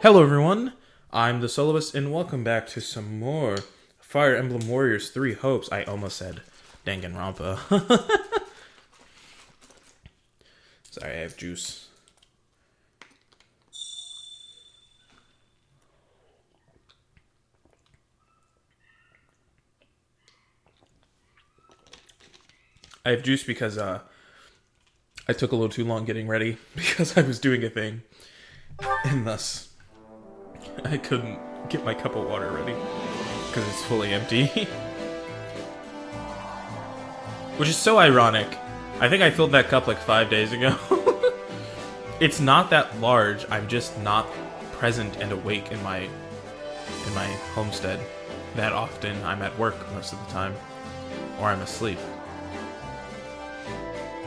Hello everyone, I'm the Soloist and welcome back to some more Fire Emblem Warriors 3 Hopes. I almost said Danganronpa. Sorry, I have juice. I have juice because I took a little too long getting ready because I was doing a thing. And thus, I couldn't get my cup of water ready because it's fully empty. Which is so ironic. I think I filled that cup like 5 days ago. It's not that large. I'm just not present and awake in my homestead that often. I'm at work most of the time, or I'm asleep.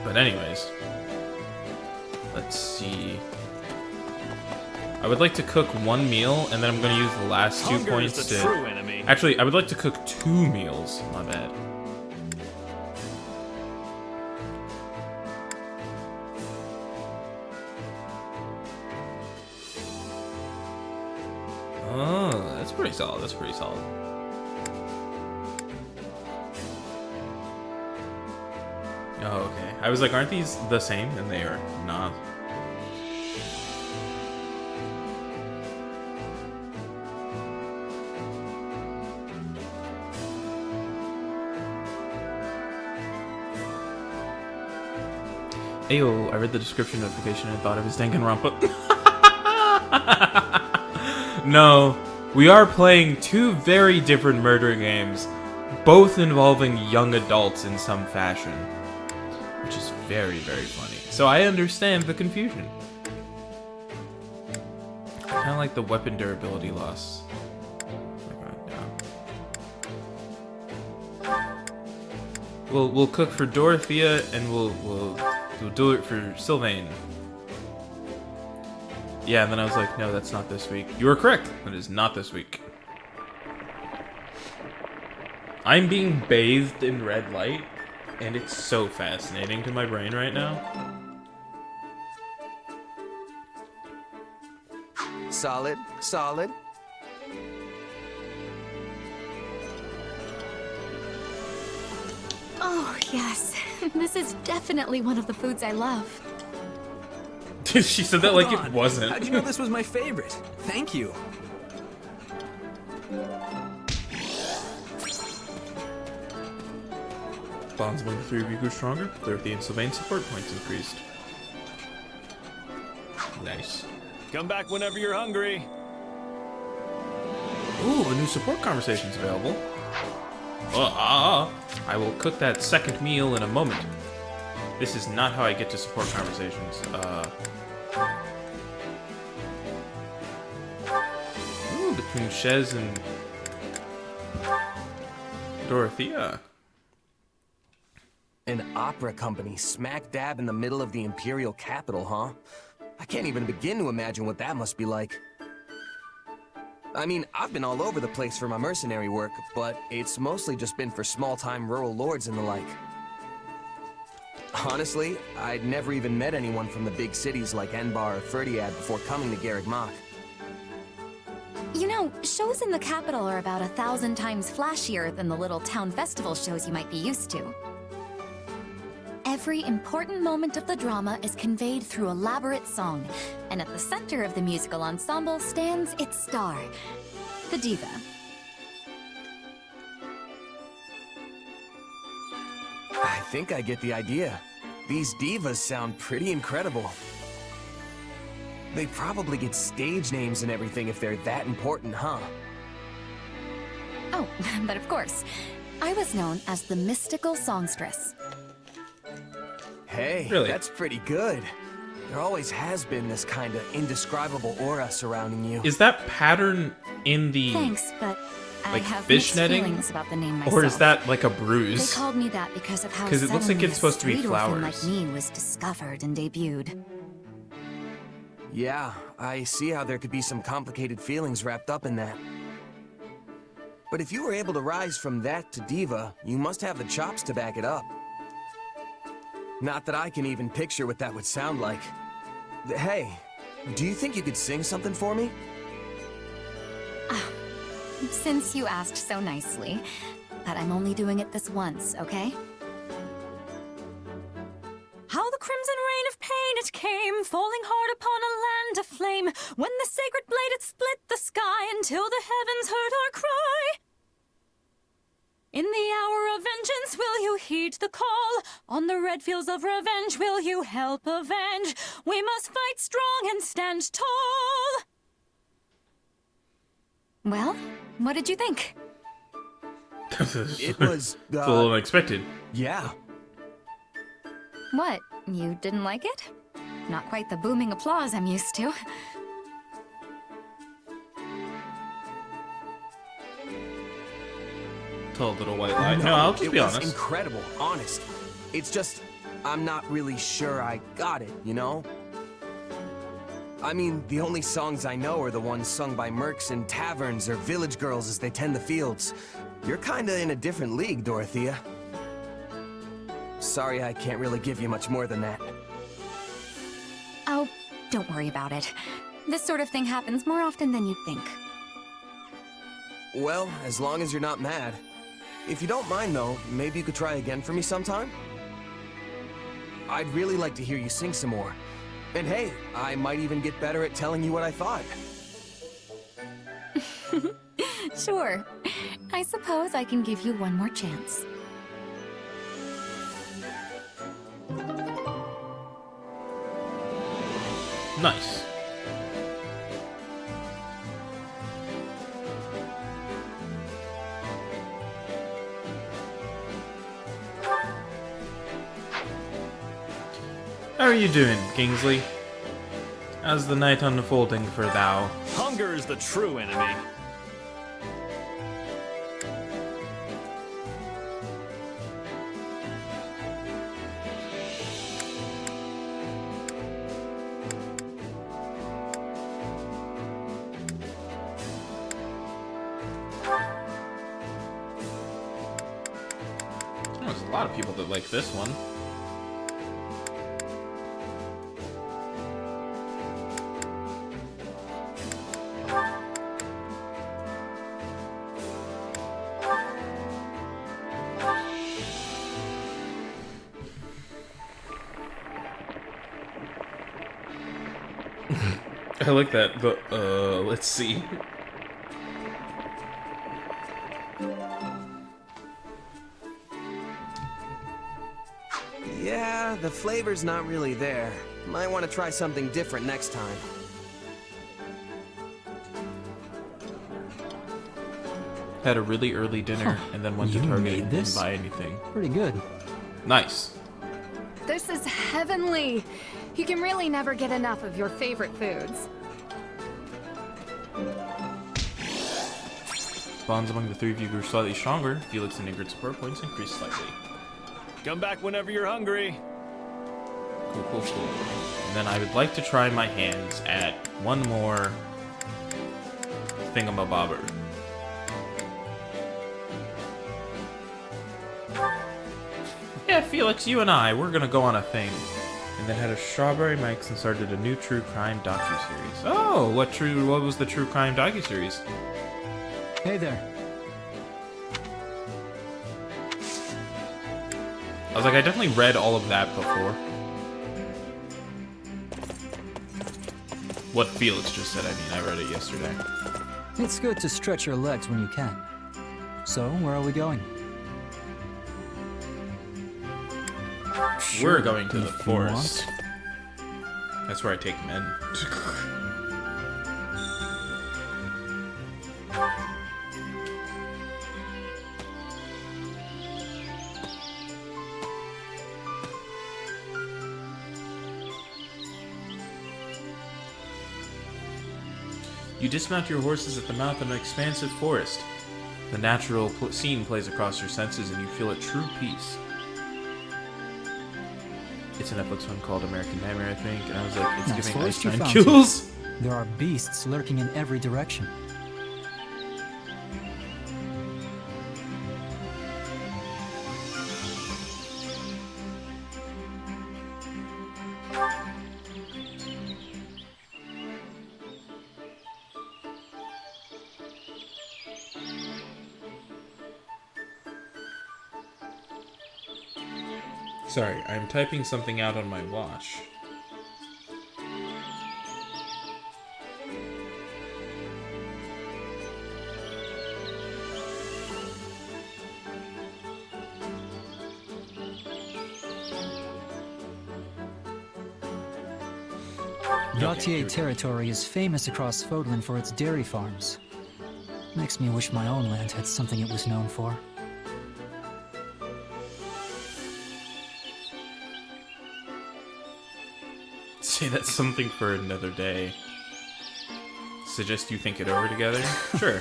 But anyways, let's see. I would like to cook one meal, and then I'm going to use the last 2 points to... True enemy. Actually, I would like to cook 2 meals. My bad. Oh, that's pretty solid. That's pretty solid. Oh, okay. I was like, aren't these the same? And they are not. Ayo, I read the description notification and thought it was Danganronpa. No, we are playing 2 very different murder games, both involving young adults in some fashion. Which is very, very funny. So I understand the confusion. Kind of like the weapon durability loss. We'll cook for Dorothea and we'll do it for Sylvain. Yeah, and then I was like, no, that's not this week. You were correct. That is not this week. I'm being bathed in red light, and it's so fascinating to my brain right now. Solid, solid. Oh, yes. This is definitely one of the foods I love. She said that like Hold it on. wasn't. How'd you know this was my favorite? Thank you. Bonds among the 3 of you grew stronger. Dorothy and Sylvain support points increased. Nice. Come back whenever you're hungry. Ooh, a new support conversation's available. I will cook that second meal in a moment. This is not how I get to support conversations. Ooh, between Shez and Dorothea. An opera company smack dab in the middle of the imperial capital, huh? I can't even begin to imagine what that must be like. I mean, I've been all over the place for my mercenary work, but it's mostly just been for small-time rural lords and the like. Honestly, I'd never even met anyone from the big cities like Enbar or Ferdiad before coming to Garreg Mach. You know, shows in the capital are about 1,000 times flashier than the little town festival shows you might be used to. Every important moment of the drama is conveyed through elaborate song, and at the center of the musical ensemble stands its star, the diva. I think I get the idea. These divas sound pretty incredible. They probably get stage names and everything if they're that important, huh? Oh, but of course, I was known as the mystical songstress. Hey, Really? that's pretty good. There always has been this kind of indescribable aura surrounding you. Is that pattern in the... Thanks, but I like have fish mixed netting? feelings about the name myself. Or is that like a They bruise? called me that because of how 'Cause it looks like suddenly it's supposed to be a street orphan flowers. like me was discovered and debuted. Yeah, I see how there could be some complicated feelings wrapped up in that. But if you were able to rise from that to diva, you must have the chops to back it up. Not that I can even picture what that would sound like. Hey, do you think you could sing something for me? Since you asked so nicely, but I'm only doing it this once, okay? How the crimson rain of pain it came, falling hard upon a land aflame, when the sacred blade it split the sky until the heavens heard our cry. In the hour of vengeance will you heed the call? On the red fields of revenge will you help avenge? We must fight strong and stand tall. Well, what did you think? It was, It's a little unexpected. yeah. What, you didn't like it? Not quite the booming applause I'm used to. Tell a little white lie. No, I'll just be It was honest. incredible, honest. It's just, I'm not really sure I got it, you know? I mean, the only songs I know are the ones sung by mercs in taverns or village girls as they tend the fields. You're kinda in a different league, Dorothea. Sorry I can't really give you much more than that. Oh, don't worry about it. This sort of thing happens more often than you'd think. Well, as long as you're not mad. If you don't mind, though, maybe you could try again for me sometime? I'd really like to hear you sing some more. And hey, I might even get better at telling you what I thought. Sure. I suppose I can give you one more chance. Nice. How are you doing, Kingsley? How's the night unfolding for thou? Hunger is the true enemy. Oh, there's a lot of people that like this one. I like that, but, let's see. Yeah, the flavor's not really there. Might want to try something different next time. Had a really early dinner and then went to You Target made and didn't this? buy anything. Pretty good. Nice. This is heavenly. You can really never get enough of your favorite foods. Bonds among the three of you grew slightly stronger. Felix and Ingrid's support points increased slightly. Come back whenever you're hungry. Cool, cool, cool. And then I would like to try my hands at one more thingamabobber. Yeah, Felix, you and I, we're gonna go on a thing. And then had a strawberry mics and started a new true crime docu-series. Oh, what was the true crime docu-series? Hey there. I was like, I definitely read all of that before. What Felix just said, I mean, I read it yesterday. It's good to stretch your legs when you can. So, where are we going? We're going to the if you want. forest. That's where I take men. You dismount your horses at the mouth of an expansive forest. The natural scene plays across your senses and you feel at true peace. It's a Netflix one called American Nightmare, I think, and I was like, it's Nice giving forest Ice you Giant found, too. kills. There are beasts lurking in every direction. Sorry, I'm typing something out on my watch. Gautier territory is famous across Fodlan for its dairy farms. Makes me wish my own land had something it was known for. Say that's something for another day. Suggest you think it over together? Sure.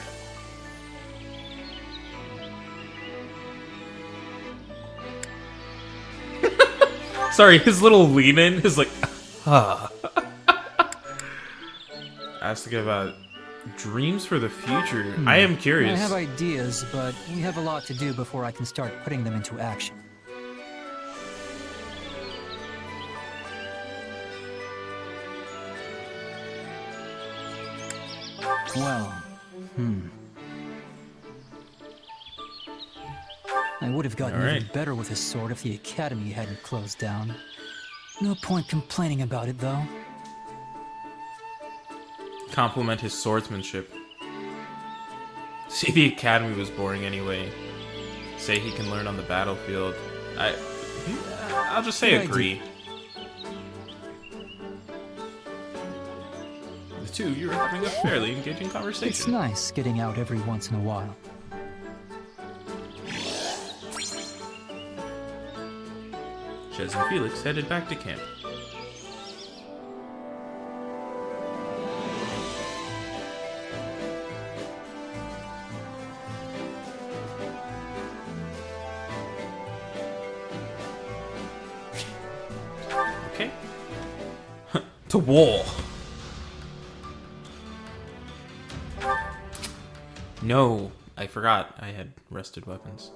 Sorry, his little lean-in is like, ah. Asking about dreams for the future. I am curious. I have ideas, but we have a lot to do before I can start putting them into action. Well, I would have gotten even better with a sword if the academy hadn't closed down. No point complaining about it, though. Compliment his swordsmanship. See, the academy was boring anyway. Say he can learn on the battlefield. I'll just say agree. The two, you're having a fairly engaging conversation. It's nice getting out every once in a while. Chez and Felix headed back to camp. Okay. To war. No, I forgot I had rusted weapons.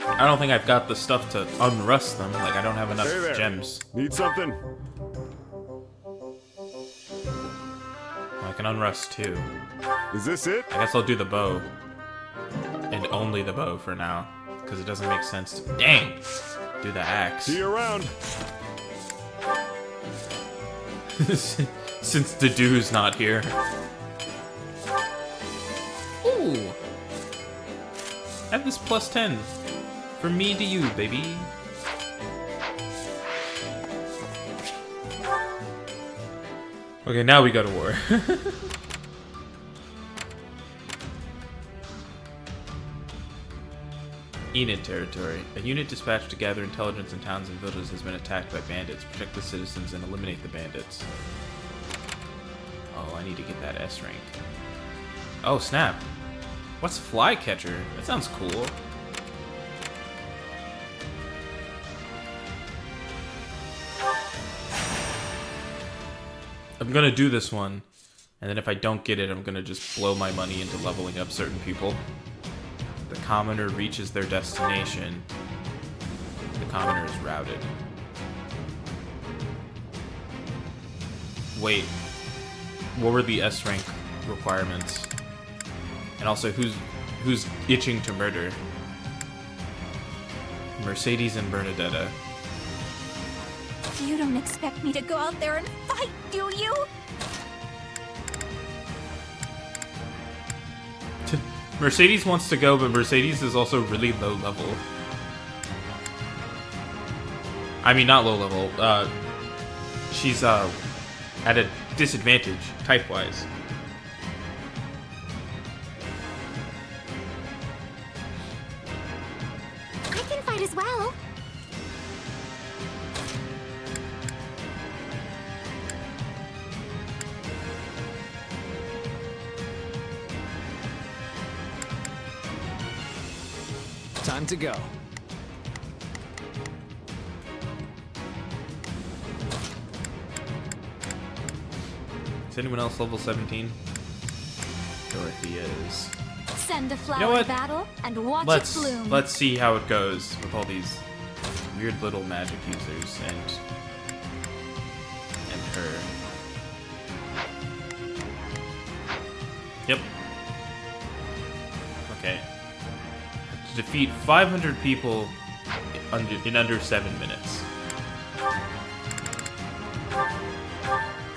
I don't think I've got the stuff to unrust them. Like, I don't have enough Hey there. gems. Need something? I can unrust too. Is this it? I guess I'll do the bow. And only the bow for now. Because it doesn't make sense to... Dang! Do the axe. See you around. Since the dude's not here. Ooh! I have this plus 10. From me to you, baby. Okay, now we go to war. Enid territory. A unit dispatched to gather intelligence in towns and villages has been attacked by bandits. Protect the citizens and eliminate the bandits. Oh, I need to get that S rank. Oh, snap. What's Flycatcher? That sounds cool. I'm gonna do this one, and then if I don't get it, I'm gonna just blow my money into leveling up certain people. The commoner reaches their destination. The commoner is routed. Wait, what were the S rank requirements? And also, who's itching to murder? Mercedes and Bernadetta. You don't expect me to go out there and fight, do you? Mercedes wants to go, but Mercedes is also really low level. I mean, not low level. She's at a disadvantage, type-wise. I can fight as well. Time to go. Is anyone else level 17? Dorothy is. Send a flower You know what? to battle and watch it bloom. Let's see how it goes with all these weird little magic users and her. Yep. Okay. to defeat 500 people in under 7 minutes.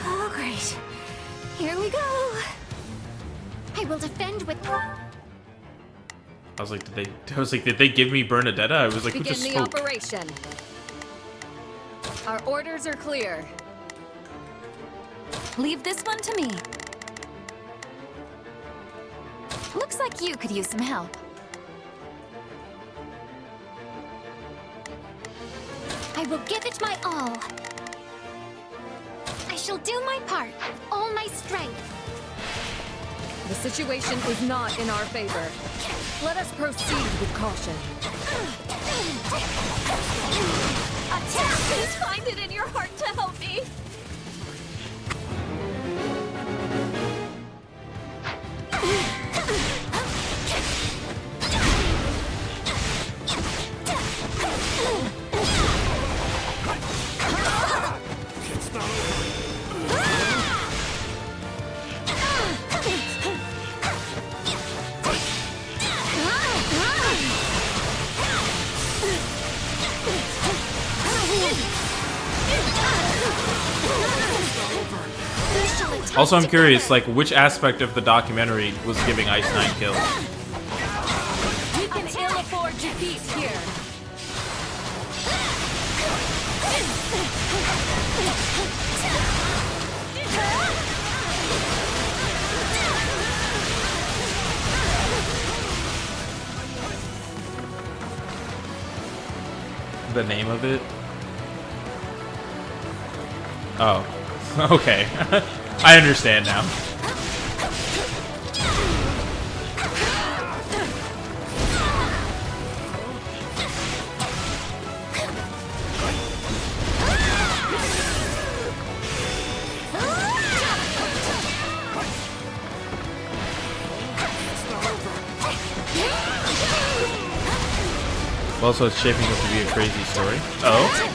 Oh, great. Here we go. I will defend with... I was like, did they give me Bernadetta? I was like, who Begin just the spoke? operation. Our orders are clear. Leave this one to me. Looks like you could use some help. I will give it my all. I shall do my part with all my strength. The situation is not in our favor. Let us proceed with caution. Attack! Please find it in your heart to help me. Also, I'm curious, like, which aspect of the documentary was giving Ice 9 kills? We can ill afford defeat here. The name of it? Oh. Okay. I understand now. Well, so it's shaping up to be a crazy story. Oh?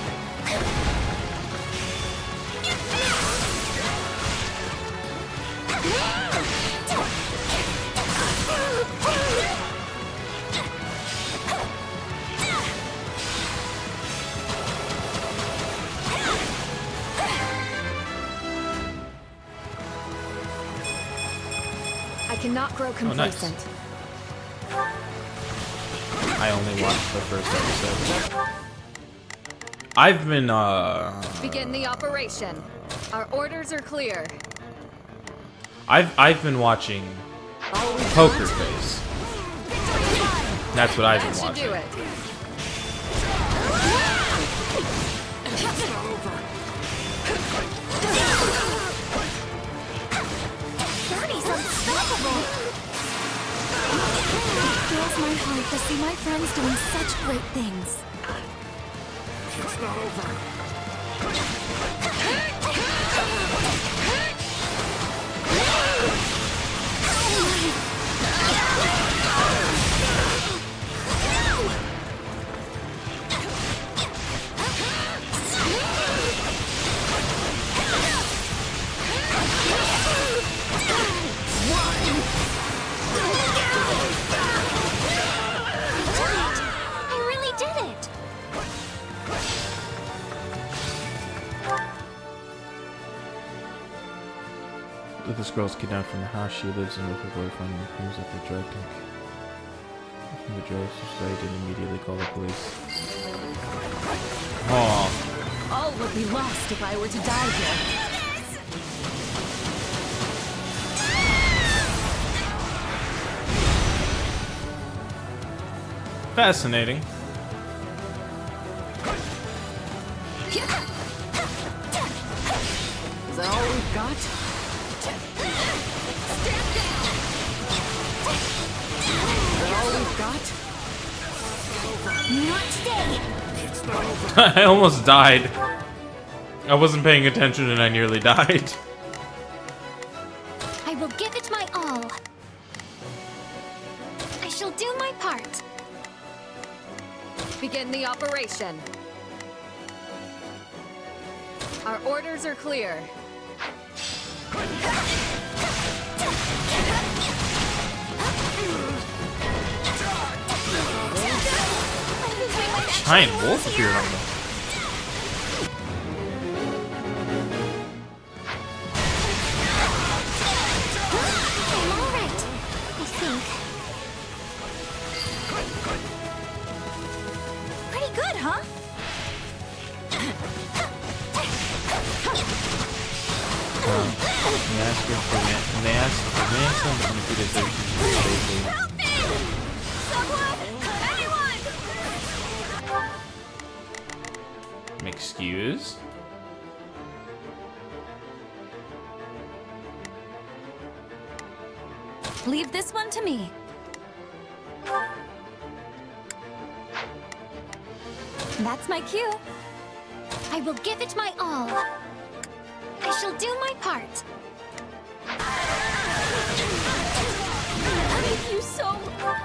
I cannot grow complacent. Nice. I only watched the first episode. I've been, Begin the operation. Our orders are clear. I've been watching Poker Face. That's what I've That been should watching. do it. Bernie's unstoppable. It fills my heart to see my friends doing such great things. It's not over. I really did it. This girl's kidnapped from the house she lives in with her boyfriend and claims that they dragged him from the jail society and immediately call the police. Aww. All would be lost if I were to die here. Fascinating. Is that all we've got? Is that all we've got? Not today. I almost died. I wasn't paying attention and I nearly died. I will give it my all. I shall do my part. Begin the operation. Our orders are clear. giant wolf appeared on them. I'm alright, I think. Pretty good, huh? They asked for ransom, and if he deserves it, Help me! Someone! Anyone! excuse. Leave this one to me. That's my cue. I will give it my all. I shall do my part. Thank you so much.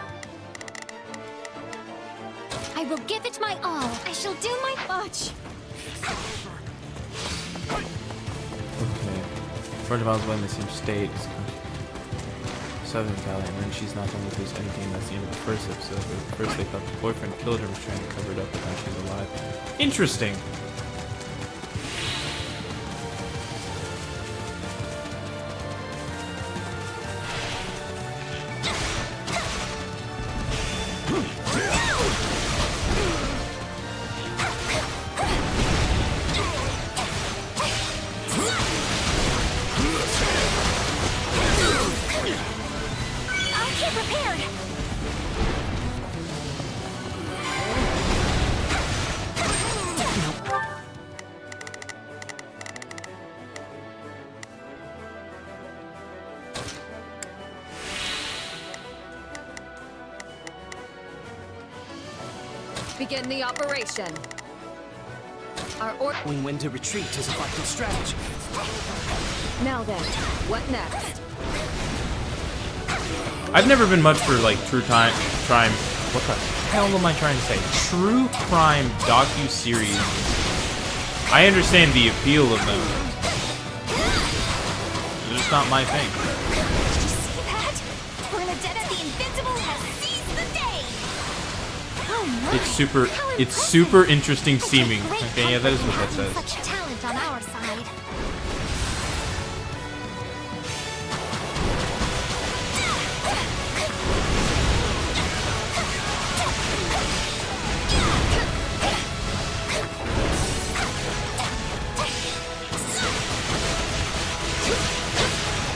I will give it my all. I shall do my Much. Okay. First of all, in the same state as Southern Cali, and then she's not going to lose anything. That's the end of the first episode. But first, they thought the boyfriend killed her and was trying to cover it up, but now she's alive. Interesting. I'll get prepared. Begin the operation. Our order. Knowing when to retreat is a vital strategy. Now then, what next? I've never been much for like true crime. What the hell am I trying to say? True crime docu-series. I understand the appeal of them. It's just not my thing. Did you see that? Bernadetta the Invincible has seized the day. Oh my. It's super interesting seeming. Okay, yeah, that is what that says. Such talent on our side.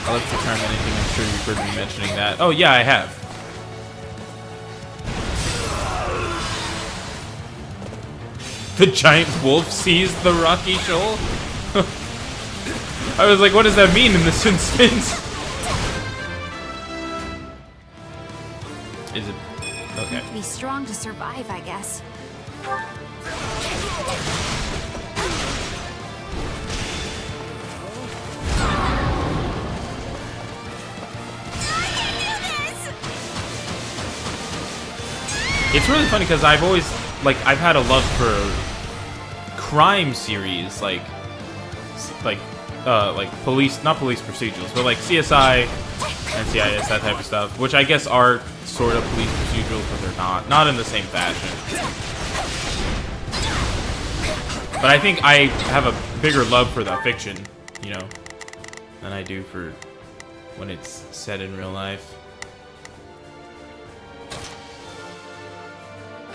I'll let you term anything. I'm sure you've heard me mentioning that. Oh yeah, I have. The giant wolf sees the rocky shoal? I was like, what does that mean in this instance? Is it... Okay. Be strong to survive, I guess. It's really funny because I've always, like, I've had a love for crime series, like police, not police procedurals, but like CSI, NCIS, that type of stuff, which I guess are sort of police procedurals, but they're not in the same fashion. But I think I have a bigger love for the fiction, you know, than I do for when it's set in real life.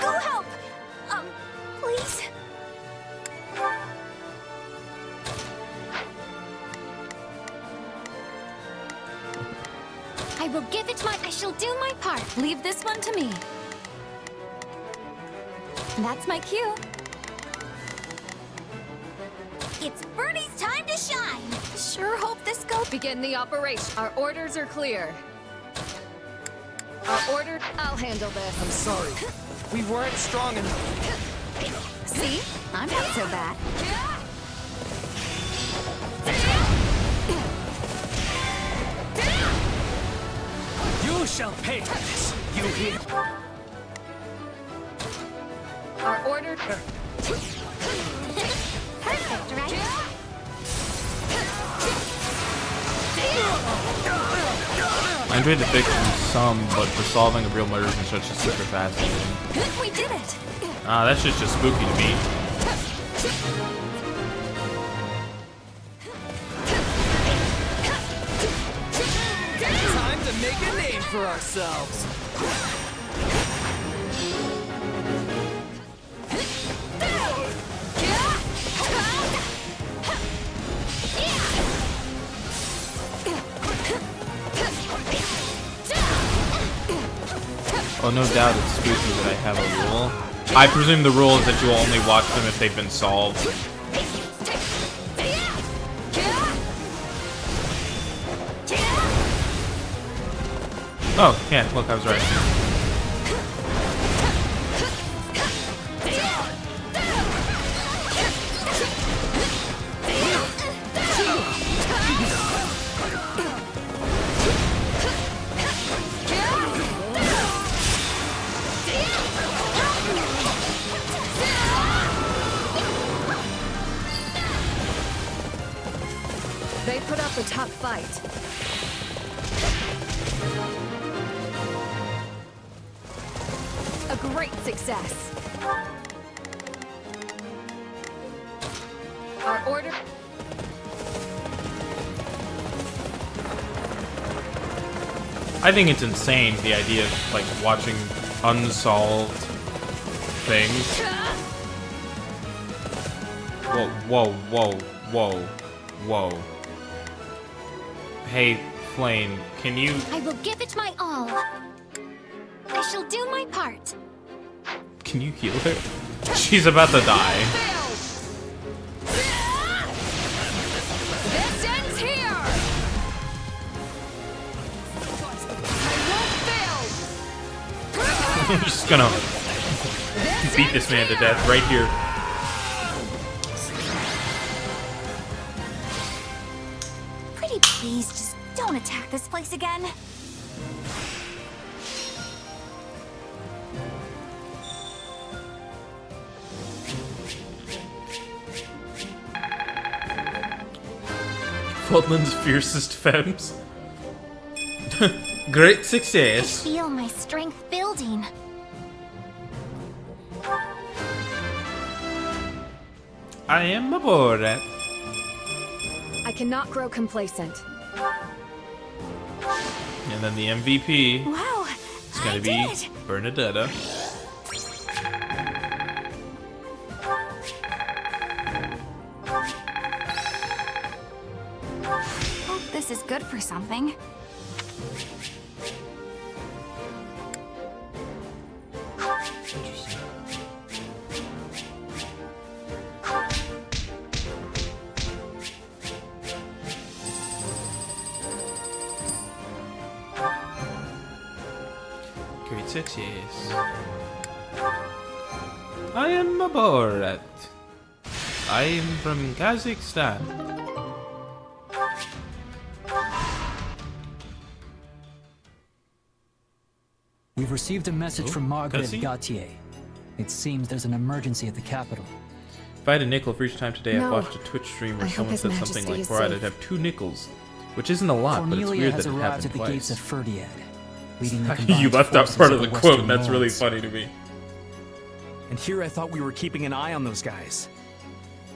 Go help! Please? I will give it my... I shall do my part. Leave this one to me. That's my cue. It's Birdie's time to shine! Sure hope this goes. Begin the operation. Our orders are clear. Our order. I'll handle this. I'm sorry. We weren't strong enough. See? I'm not so bad. You shall pay for this. You hear? Our order. Perfect, right? I enjoyed the fiction some, but for solving of real murders and such is super fascinating. We did it! Ah, that's just spooky to me. Time to make a name for ourselves. Oh, no doubt it's spooky that I have a rule. I presume the rule is that you will only watch them if they've been solved. Oh, yeah, look, I was right. They put up a tough fight. A great success. Our order... I think it's insane, the idea of, like, watching unsolved things. Whoa, whoa, whoa, whoa, whoa. Hey, Flame, can you... I will give it my all. I shall do my part. Can you heal her? She's about to die. This ends here! I'm just gonna beat this man to death right here. Pretty please, just don't attack this place again. Fodlan's fiercest femmes. Great success. Feel my strength building. I am aboard it. I cannot grow complacent. And then the MVP Wow, is gonna be did. Bernadetta. Hope this is good for something. Interesting. Great success. I am aboard it. I am from Kazakhstan. We've received a message Oh, from Margaret cutscene? Gautier. It seems there's an emergency at the capital. If I had a nickel for each time today No. I've watched a Twitch stream where I hope someone His said Majesty something like is "Alright, I'd safe." have 2 nickels," which isn't a lot, but it's Cornelia weird has that it arrived happened at the twice. gates of Ferdiad, leading the You combined left out forces part of the Western quote, and that's really Lords. funny to me. And here I thought we were keeping an eye on those guys.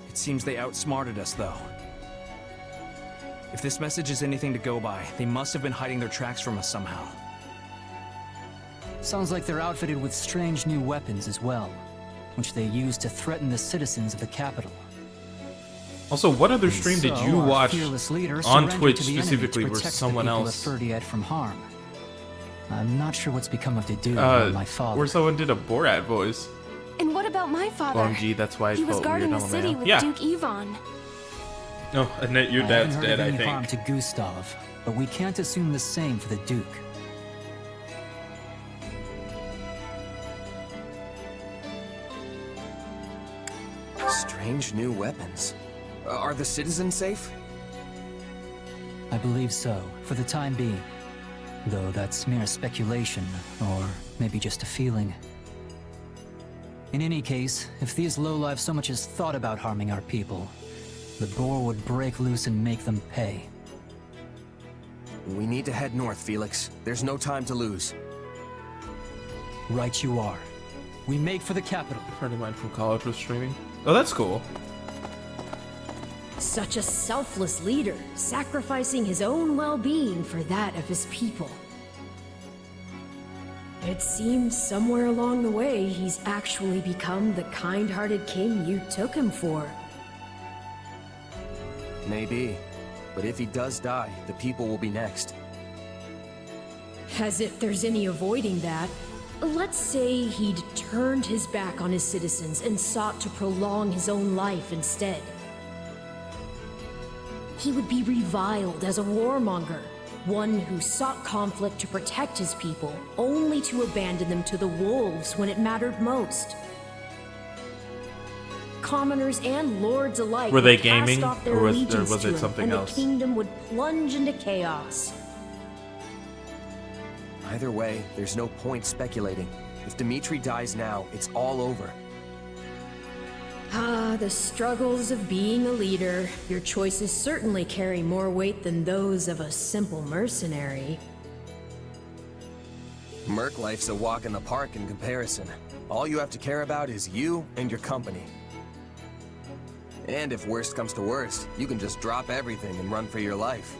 It seems they outsmarted us, though. If this message is anything to go by, they must have been hiding their tracks from us somehow. Sounds like they're outfitted with strange new weapons as well, which they use to threaten the citizens of the capital. Also, what other And stream did so you our watch fearless leader on surrendered Twitch to the enemy specifically to where protect someone the people else, of Ferdiad from harm? I'm not sure what's become of Dedue or my father. where someone did a Borat voice? And what about my father? Well, gee, that's why I He was felt guarding weird. the city with Yeah. Duke Yvonne. No, Annette, your I dad's haven't heard dead, of I any harm think. to Gustav, but we can't assume the same for the Duke. Strange new weapons. Are the citizens safe? I believe so, for the time being. Though that's mere speculation, or maybe just a feeling. In any case, if these lowlifes so much as thought about harming our people, the boar would break loose and make them pay. We need to head north, Felix. There's no time to lose. Right you are. We make for the capital. A friend of mine from college was streaming. Oh, that's cool. Such a selfless leader, sacrificing his own well-being for that of his people. It seems somewhere along the way he's actually become the kind-hearted king you took him for. Maybe. But if he does die, the people will be next. As if there's any avoiding that. Let's say he'd turned his back on his citizens and sought to prolong his own life instead. He would be reviled as a warmonger, one who sought conflict to protect his people, only to abandon them to the wolves when it mattered most. Commoners and lords alike Were they would cast gaming, off their or was allegiance it to him, something and else? the kingdom would plunge into chaos. Either way, there's no point speculating. If Dimitri dies now, it's all over. Ah, the struggles of being a leader. Your choices certainly carry more weight than those of a simple mercenary. Merc life's a walk in the park in comparison. All you have to care about is you and your company. And if worst comes to worst, you can just drop everything and run for your life.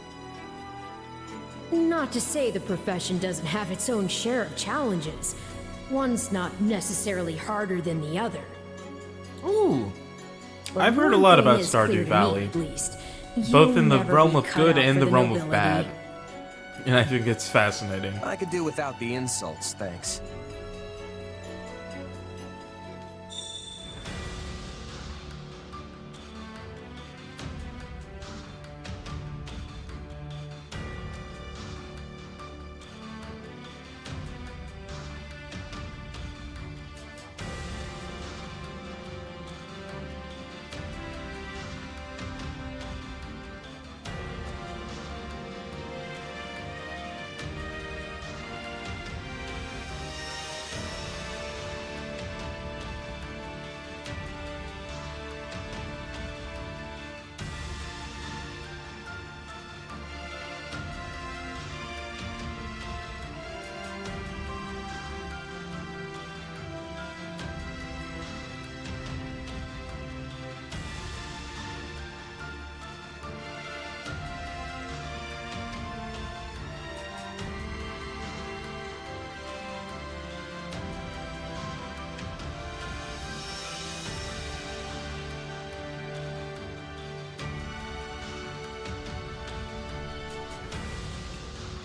Not to say the profession doesn't have its own share of challenges. One's not necessarily harder than the other. Ooh. But I've heard a one lot thing about is clear Stardew to me, Valley. at least. Both You'll in the never realm be of cut good out and for the realm of nobility. bad. And I think it's fascinating. I could do without the insults, thanks.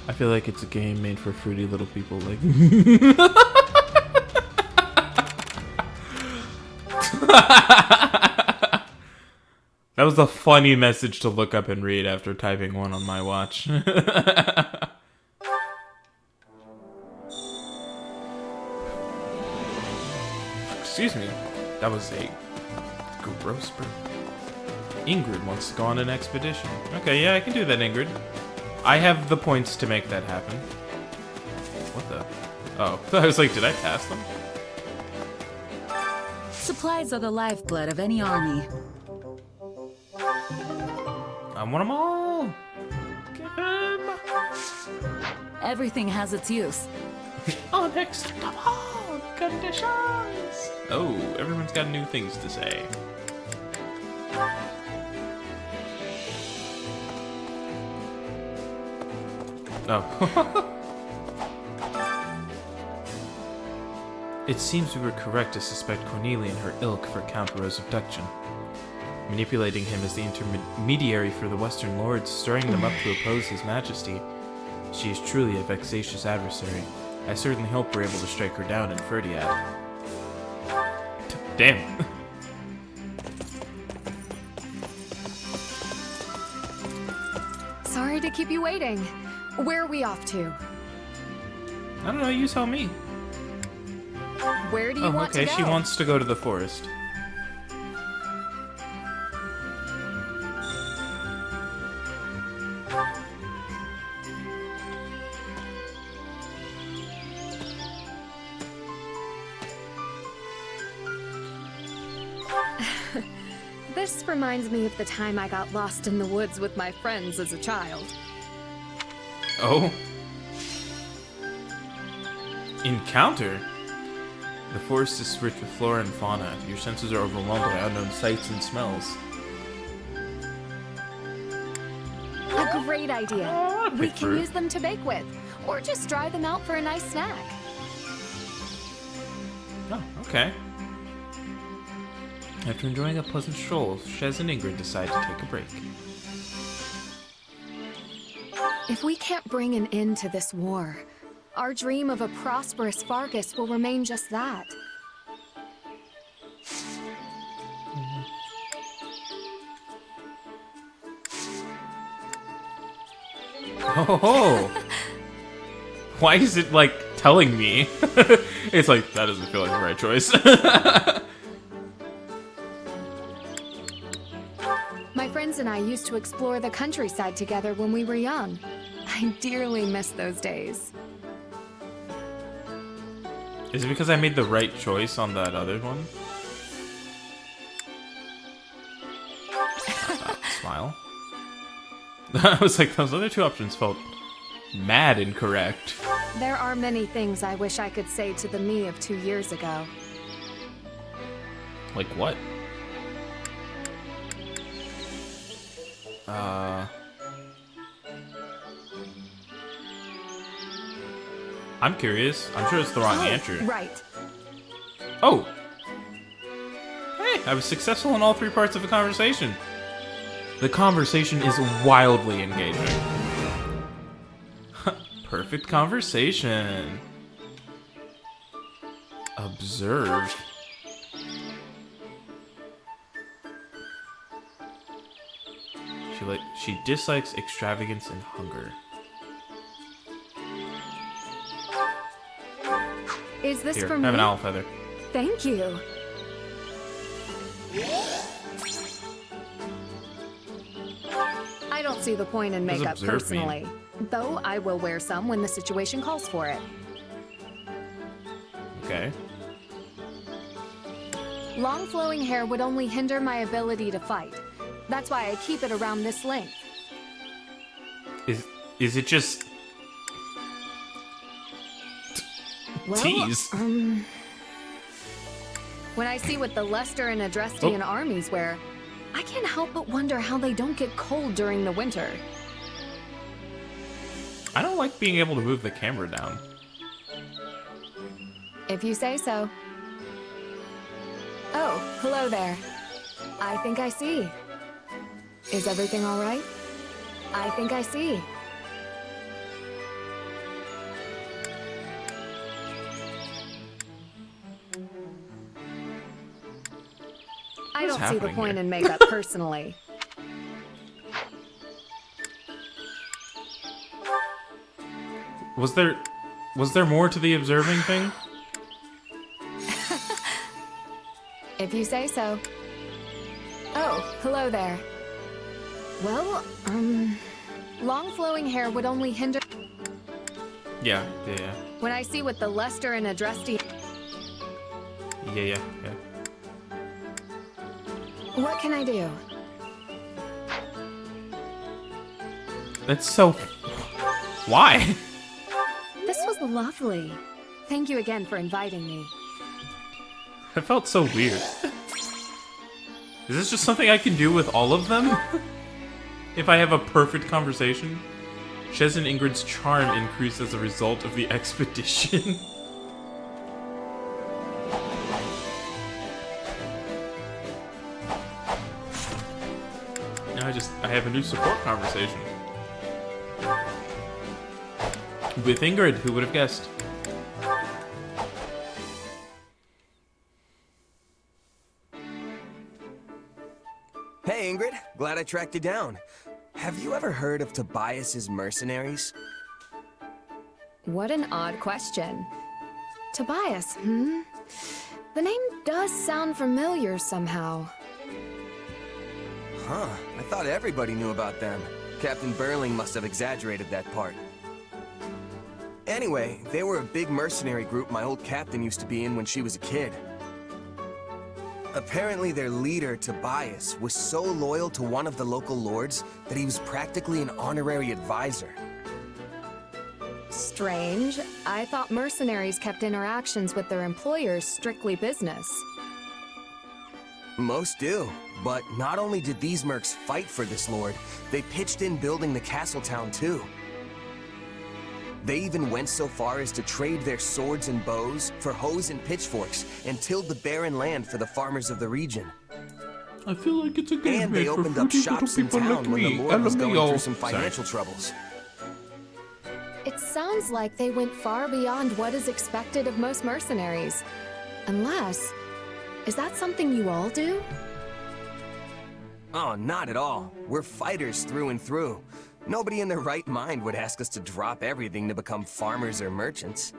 I feel like it's a game made for fruity little people like That was a funny message to look up and read after typing one on my watch. Excuse me. That was a gross burp. Ingrid wants to go on an expedition. Okay, yeah, I can do that, Ingrid. I have the points to make that happen. What the? Oh, I was like, did I pass them? Supplies are the lifeblood of any army. I want them all. Get them. Everything has its use. Unacceptable conditions. Oh, everyone's got new things to say. Oh. It seems we were correct to suspect Cornelia and her ilk for Count Rose abduction. Manipulating him as the intermediary for the Western Lords, stirring them up to oppose his majesty. She is truly a vexatious adversary. I certainly hope we're able to strike her down in Ferdiad. Damn. Sorry to keep you waiting. Where are we off to? I don't know, you tell me. Where do you want to go? She wants to go to the forest. This reminds me of the time I got lost in the woods with my friends as a child. Oh. Encounter? The forest is rich with flora and fauna. Your senses are overwhelmed by unknown sights and smells. A great idea. We pick can fruit. use them to bake with, or just dry them out for a nice snack. Oh, okay. After enjoying a pleasant stroll, Shez and Ingrid decide to take a break. If we can't bring an end to this war, our dream of a prosperous Fargus will remain just that. Oh, why is it like telling me? It's like, that doesn't feel like the right choice. My friends and I used to explore the countryside together when we were young. I dearly miss those days. Is it because I made the right choice on that other one? Smile. I was like, those other two options felt mad incorrect. There are many things I wish I could say to the me of 2 years ago. Like what? I'm curious. I'm sure it's the wrong answer. Right. Oh! Hey, I was successful in all 3 parts of the conversation. The conversation is wildly engaging. Perfect conversation. Observe. She dislikes extravagance and hunger. Is this Here, for have me? an owl feather. Thank you. I don't see the point in What does makeup observe personally, though I will wear some when the situation calls for it. Okay. Long flowing hair would only hinder my ability to fight. That's why I keep it around this length. Is it just Well, tease? When I see what the Lester and Adrestian armies wear, I can't help but wonder how they don't get cold during the winter. I don't like being able to move the camera down. If you say so. Oh, hello there. I think I see. Is everything all right? I think I see. I What's don't see the happening point here? in makeup personally. Was there more to the observing thing? If you say so. Oh, hello there. Well, long flowing hair would only hinder Yeah. when I see what the Lester and Adrestian. Yeah. What can I do? That's so... Why? This was lovely. Thank you again for inviting me. It felt so weird. Is this just something I can do with all of them? If I have a perfect conversation? Shez and Ingrid's charm increased as a result of the expedition. Now I have a new support conversation. With Ingrid, who would have guessed? Hey, Ingrid. Glad I tracked you down. Have you ever heard of Tobias's mercenaries? What an odd question. Tobias, hmm? The name does sound familiar somehow. Huh. I thought everybody knew about them. Captain Burling must have exaggerated that part. Anyway, they were a big mercenary group my old captain used to be in when she was a kid. Apparently their leader, Tobias, was so loyal to one of the local lords that he was practically an honorary advisor. Strange. I thought mercenaries kept interactions with their employers strictly business. Most do. But not only did these mercs fight for this lord, they pitched in building the castle town too. They even went so far as to trade their swords and bows for hoes and pitchforks and tilled the barren land for the farmers of the region. I feel like it's a game And made they for opened up fruity shops little in people town like when the me. lord was going LMAO. through some financial troubles. It sounds like they went far beyond what is expected of most mercenaries. Unless... is that something you all do? Oh, not at all. We're fighters through and through. Nobody in their right mind would ask us to drop everything to become farmers or merchants.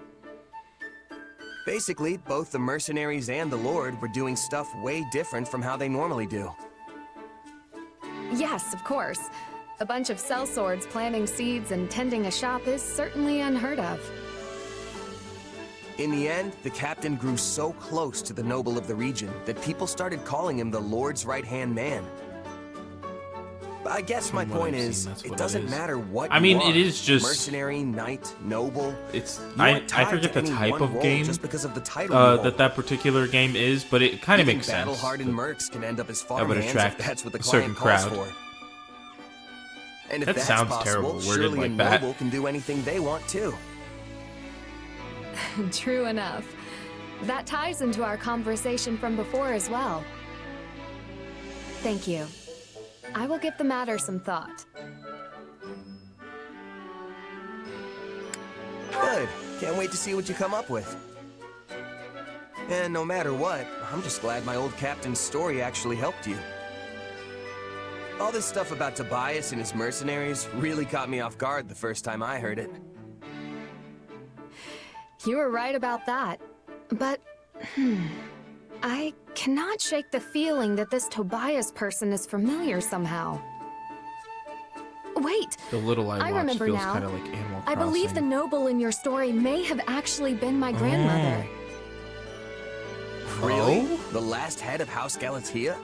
Basically, both the mercenaries and the Lord were doing stuff way different from how they normally do. Yes, of course. A bunch of sellswords planting seeds and tending a shop is certainly unheard of. In the end, the captain grew so close to the noble of the region that people started calling him the Lord's right-hand man. I guess my From what point I've is, seen, that's it what it doesn't is. matter what I you mean, are. it is just- mercenary, knight, noble. It's You I aren't tied forget to the any type one of role game just because of the title you hold. that particular game is, but it kind of Even makes sense. battle-hardened mercs can end up as would farmhands if attract that's what the a certain client calls crowd. for. And if That that's sounds possible, terrible, worded surely like a that. noble can do anything they want too. True enough. That ties into our conversation from before as well. Thank you. I will give the matter some thought. Good. Can't wait to see what you come up with. And no matter what, I'm just glad my old captain's story actually helped you. All this stuff about Tobias and his mercenaries really caught me off guard the first time I heard it. You were right about that. But, I cannot shake the feeling that this Tobias person is familiar somehow. Wait! The little I I watched remember feels now. kind of like Animal I believe the Crossing. noble in your story may have actually been my grandmother. Really? Oh? The last head of House Galatea?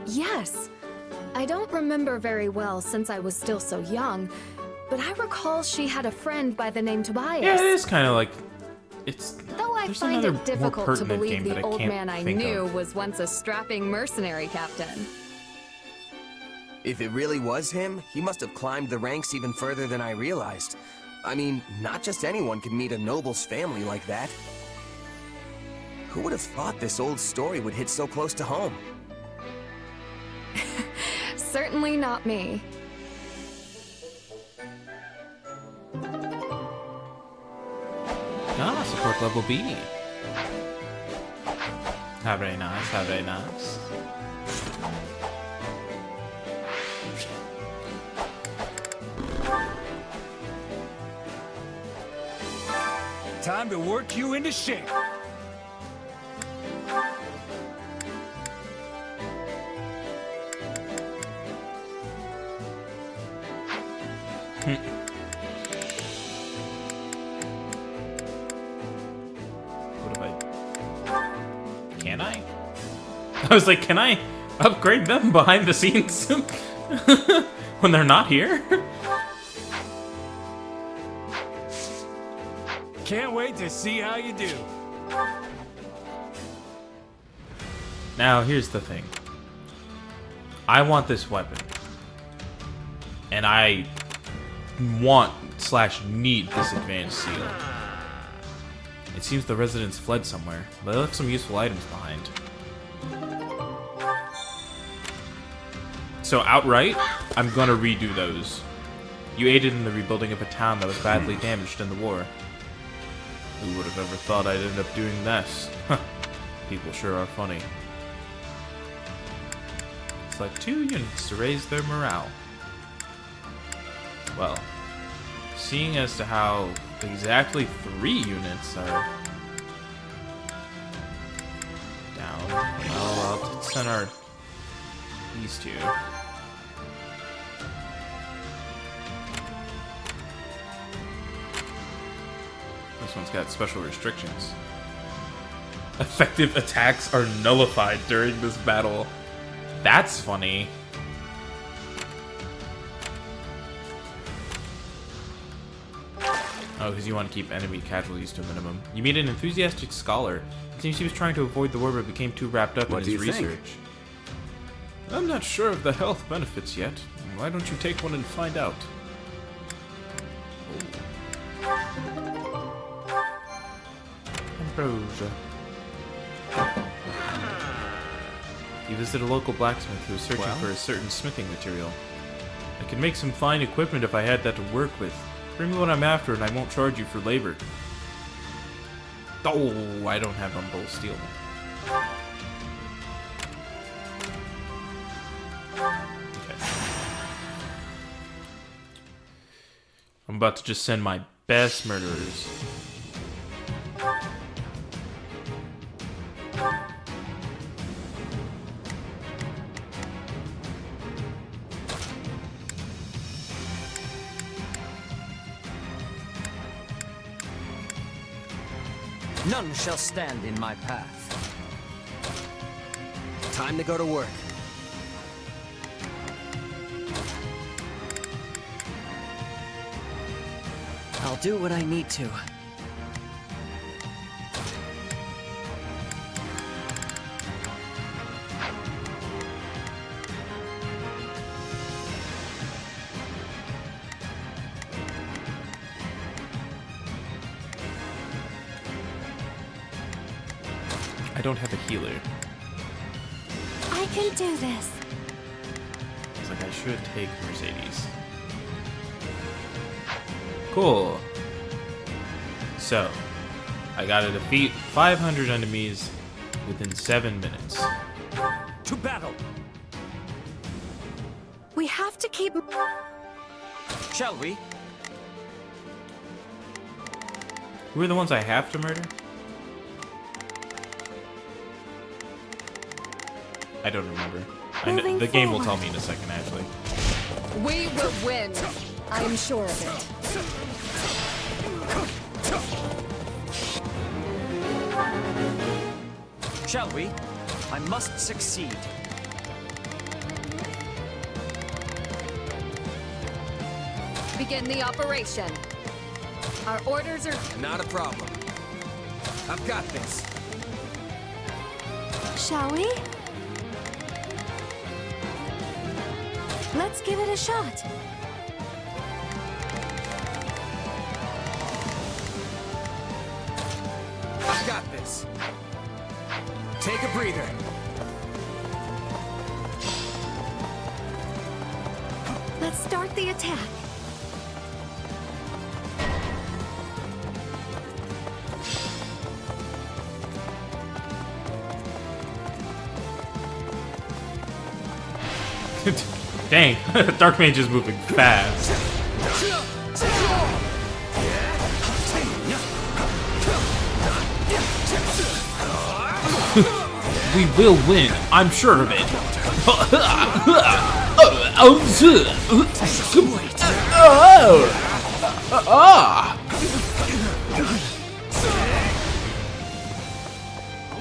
Yes. I don't remember very well since I was still so young, but I recall she had a friend by the name Tobias. Yeah, it is kind of like it's. Though I there's find another it more difficult to pertinent believe game that the I old can't man I think knew of. was once a strapping mercenary captain. If it really was him, he must have climbed the ranks even further than I realized. I mean, not just anyone can meet a noble's family like that. Who would have thought this old story would hit so close to home? Certainly not me. Ah, support level B. How very nice, how very nice. Time to work you into shape. What if I... Can I? I was like, can I upgrade them behind the scenes when they're not here? Can't wait to see how you do. Now, here's the thing. I want this weapon. And I want/need this advanced seal. It seems the residents fled somewhere, but they left some useful items behind. So outright, I'm gonna redo those. You aided in the rebuilding of a town that was badly damaged in the war. Who would have ever thought I'd end up doing this? People sure are funny. Select 2 units to raise their morale. Well, seeing as to how exactly 3 units are down, well, I'll send our these 2. This one's got special restrictions. Effective attacks are nullified during this battle. That's funny. Oh, because you want to keep enemy casualties to a minimum. You meet an enthusiastic scholar. It seems he was trying to avoid the war but became too wrapped up in his research. I'm not sure of the health benefits yet. Why don't you take one and find out? Ambrosia. You visit a local blacksmith who is searching for a certain smithing material. I could make some fine equipment if I had that to work with. Bring me what I'm after and I won't charge you for labor. Oh, I don't have Umbral Steel. Okay. I'm about to just send my best murderers. None shall stand in my path. Time to go to work. I'll do what I need to. I don't have a healer. I can do this. It's like I should take Mercedes. Cool. So, I gotta defeat 500 enemies within 7 minutes. To battle! We have to keep... Shall we? Who are the ones I have to murder? I don't remember. The game will tell me in a second, actually. We will win. I am sure of it. Shall we? I must succeed. Begin the operation. Our orders are... Not a problem. I've got this. Shall we? Let's give it a shot. I've got this. Take a breather. Let's start the attack. Dang, Dark Mage is moving fast. We will win, I'm sure of it. I'll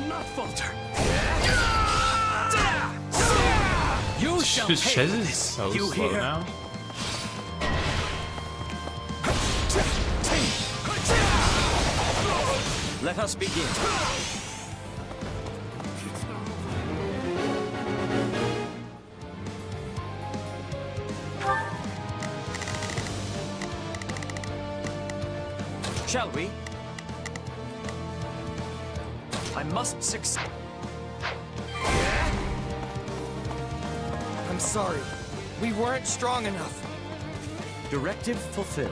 not falter. Shez is so You slow hear? now. Let us begin. Shall we? I must succeed. I'm sorry. We weren't strong enough. Directive fulfilled.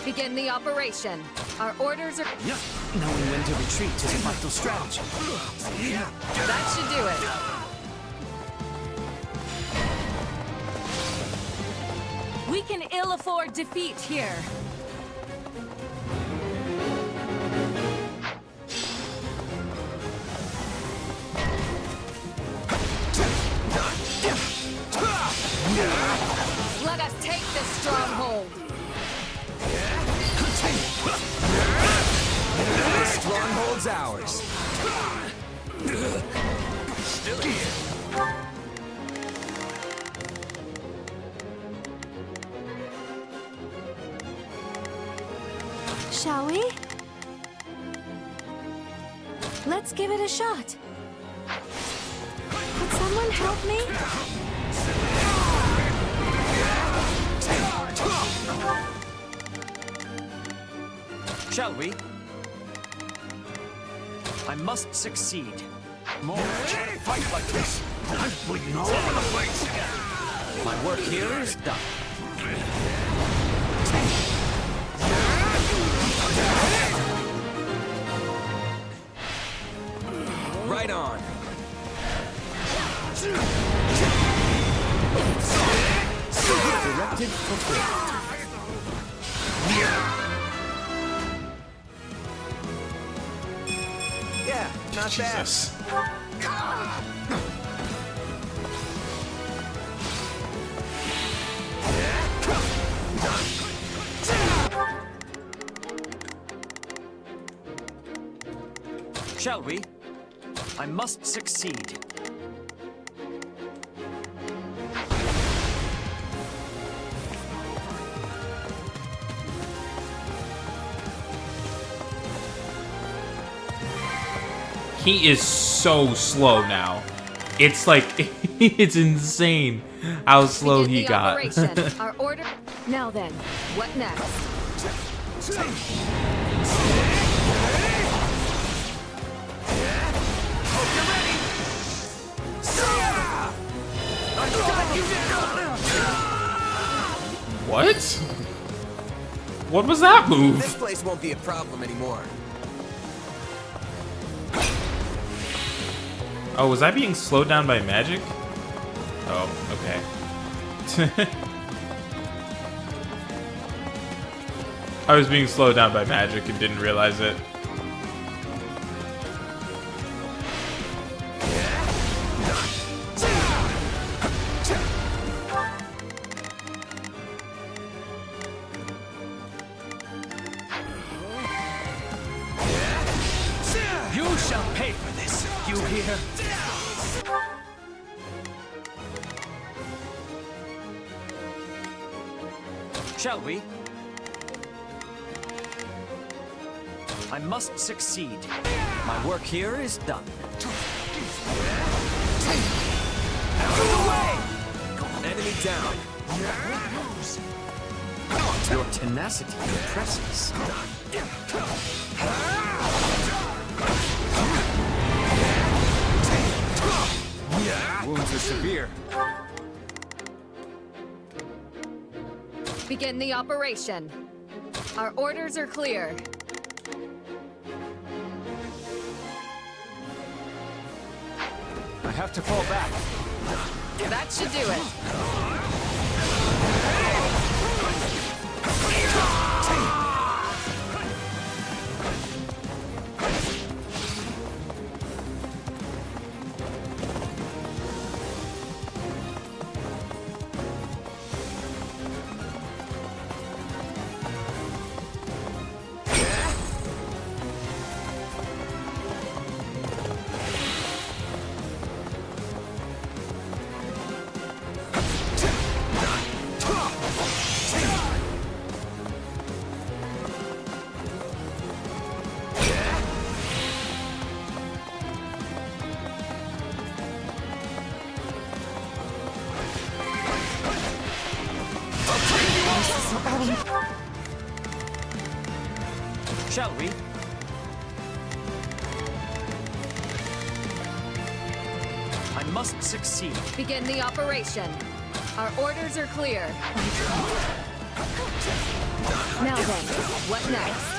Begin the operation. Our orders are... Knowing when to retreat is a vital strategy. That should do it. We can ill afford defeat here. Let us take this stronghold. The stronghold's ours. Still here. Shall we? Let's give it a shot. Could someone help me? Shall we? I must succeed. More. Can't fight like this. I'm bleeding all over the place. My work here is done. Right on. Directive fulfilled. Yeah, not Jesus. Shall we? I must succeed. He is so slow now. It's like, it's insane how slow Begin he the got. operation. Our order. Now then, what next? What? What was that move? This place won't be a problem anymore. Oh, was I being slowed down by magic? Oh, okay. I was being slowed down by magic and didn't realize it. You shall pay for this, you hear? Shall we? I must succeed. My work here is done. Out of the way! Enemy down. Your tenacity impresses. Wounds are severe. Begin the operation. Our orders are clear. I have to fall back. That should do it. Shall we? I must succeed. Begin the operation. Our orders are clear. Now then, what next?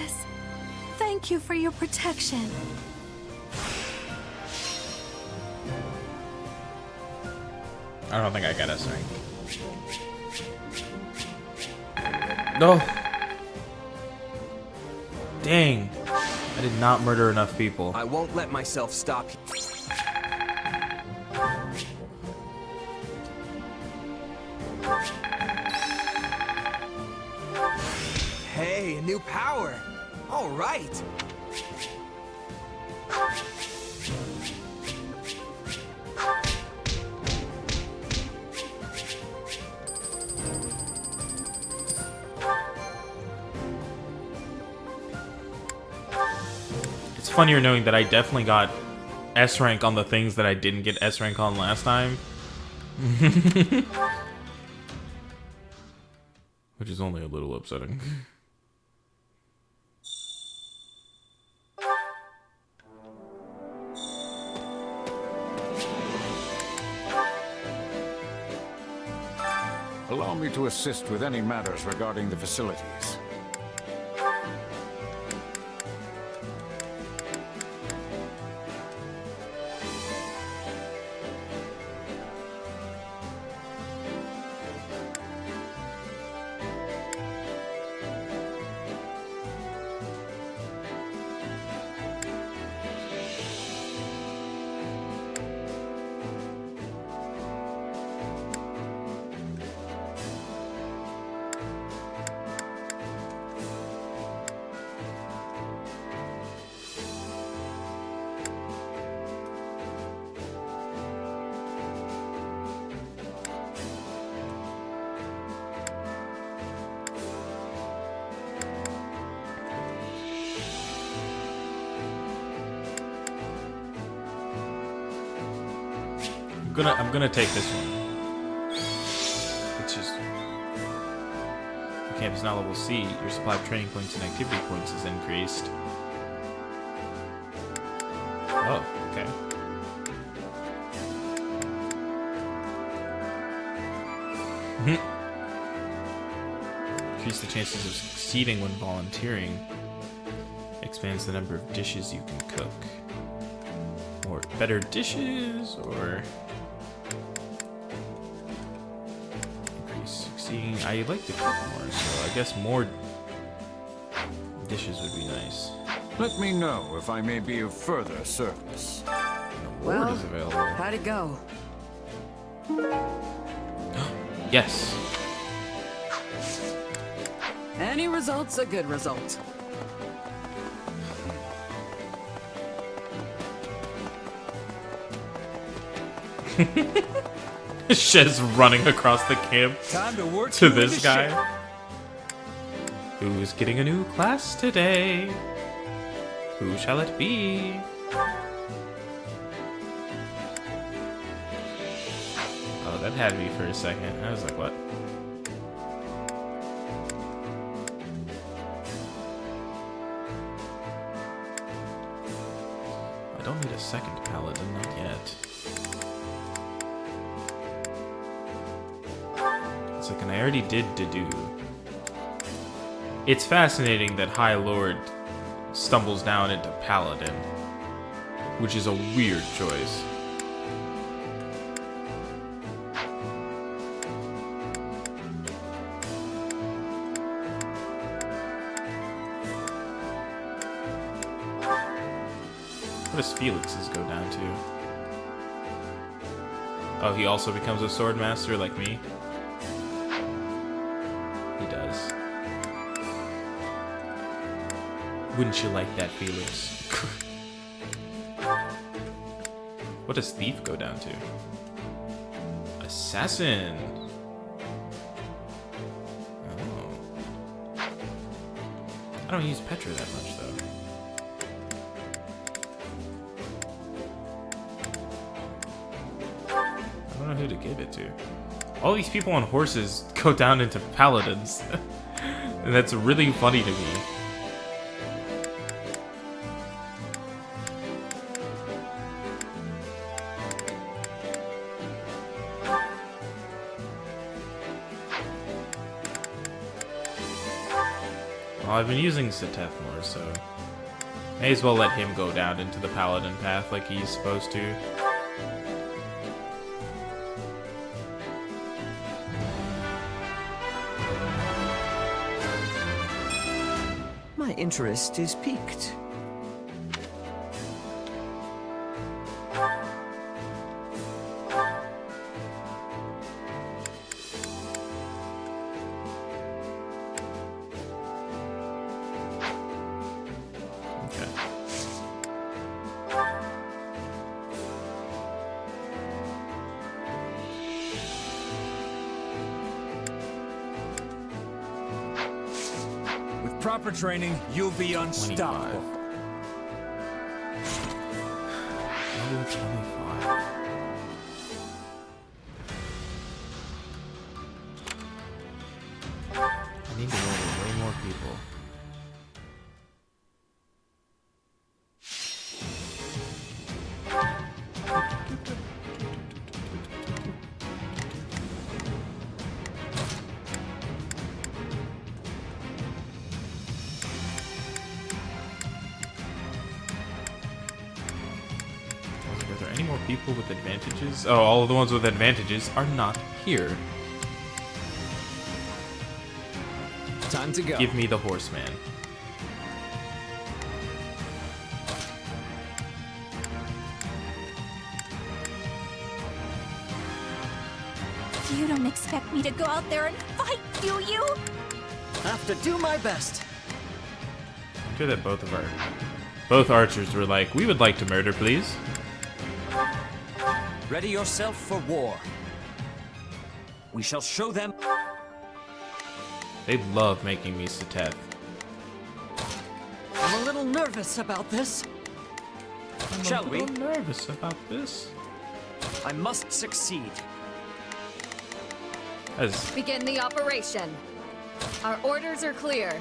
Justice. Thank you for your protection. I don't think I got S rank. No. Dang. I did not murder enough people. I won't let myself stop. Hey, a new power. All right. It's funnier knowing that I definitely got S rank on the things that I didn't get S rank on last time. Which is only a little upsetting. Allow me to assist with any matters regarding the facilities. I'm gonna take this one. It's just the camp is now level C. Your supply of training points and activity points is increased. Oh, okay. Increase the chances of succeeding when volunteering. Expands the number of dishes you can cook. Or better dishes, or increase succeeding. I like to cook more, so I guess more dishes would be nice. Let me know if I may be of further service. Award is available. How'd it go? Yes. Any result's a good result. Shez running across the camp Time to work to you this into guy. shape. Who's getting a new class today? Who shall it be? Oh, that had me for a second. I was like, what? I don't need a second paladin, not yet. It's like, and I already did Dedue. It's fascinating that High Lord stumbles down into Paladin, which is a weird choice. What does Felix's go down to? Oh, he also becomes a sword master like me? He does. Wouldn't you like that, Felix? What does Thief go down to? Assassin! Oh. I don't use Petra that much, though. I don't know who to give it to. All these people on horses go down into paladins. And that's really funny to me. Well, I've been using Seteth more, so may as well let him go down into the paladin path like he's supposed to. My interest is piqued. Proper training, you'll be unstoppable. 25. I need to roll way more people. Are there any more people with advantages? Oh, all of the ones with advantages are not here. Time to go. Give me the horseman. You don't expect me to go out there and fight, do you? Have to do my best. I'm sure that both archers were like, we would like to murder, please. Ready yourself for war. We shall show them. They love making me Seteth. I'm a little nervous about this. Shall we? I'm a little nervous about this. I must succeed. As Begin the operation. Our orders are clear.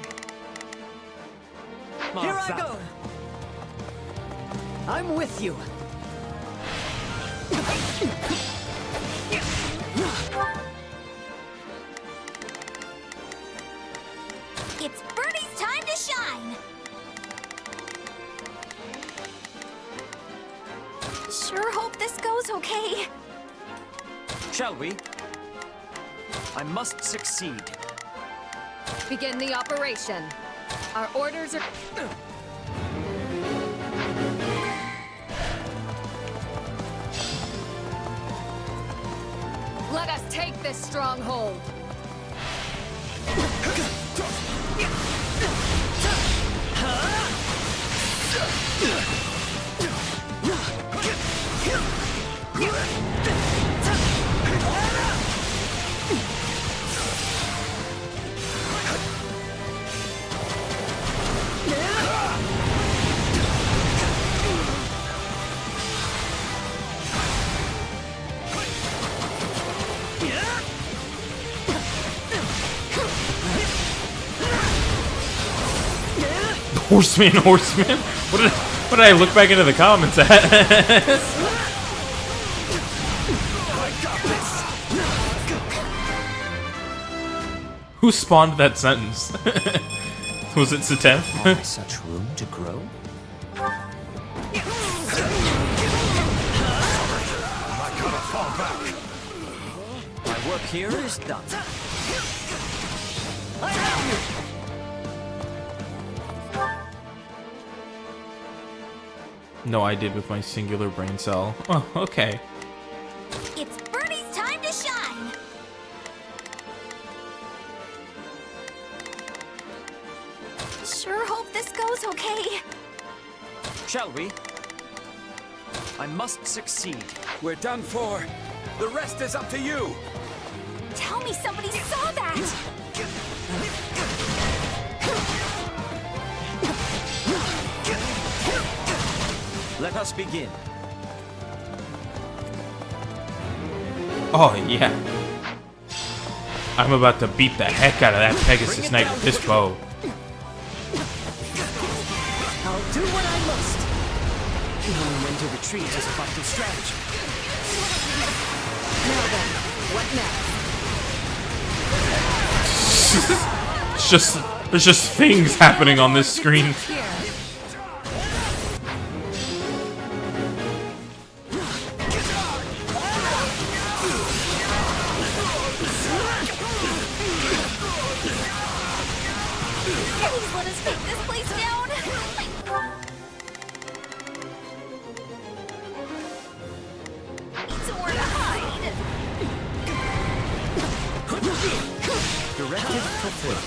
Here I go. I'm with you. It's Birdie's time to shine! Sure hope this goes okay. Shall we? I must succeed. Begin the operation. Our orders are... Let us take this stronghold. horseman. What did I look back into the comments at? Who spawned that sentence? Was it Seteth? Such room to grow? My work here is done. No, I did with my singular brain cell. Oh, okay. It's Birdie's time to shine! Sure hope this goes okay. Shall we? I must succeed. We're done for. The rest is up to you. Tell me somebody saw that! Let us begin. Oh, yeah. I'm about to beat the heck out of that Pegasus Knight with this bow. I'll do what I must. Knowing when to retreat is a vital strategy. Now then, what next? It's just There's just things happening on this screen. Please let us take this place down. Need somewhere to hide. Directive fulfilled.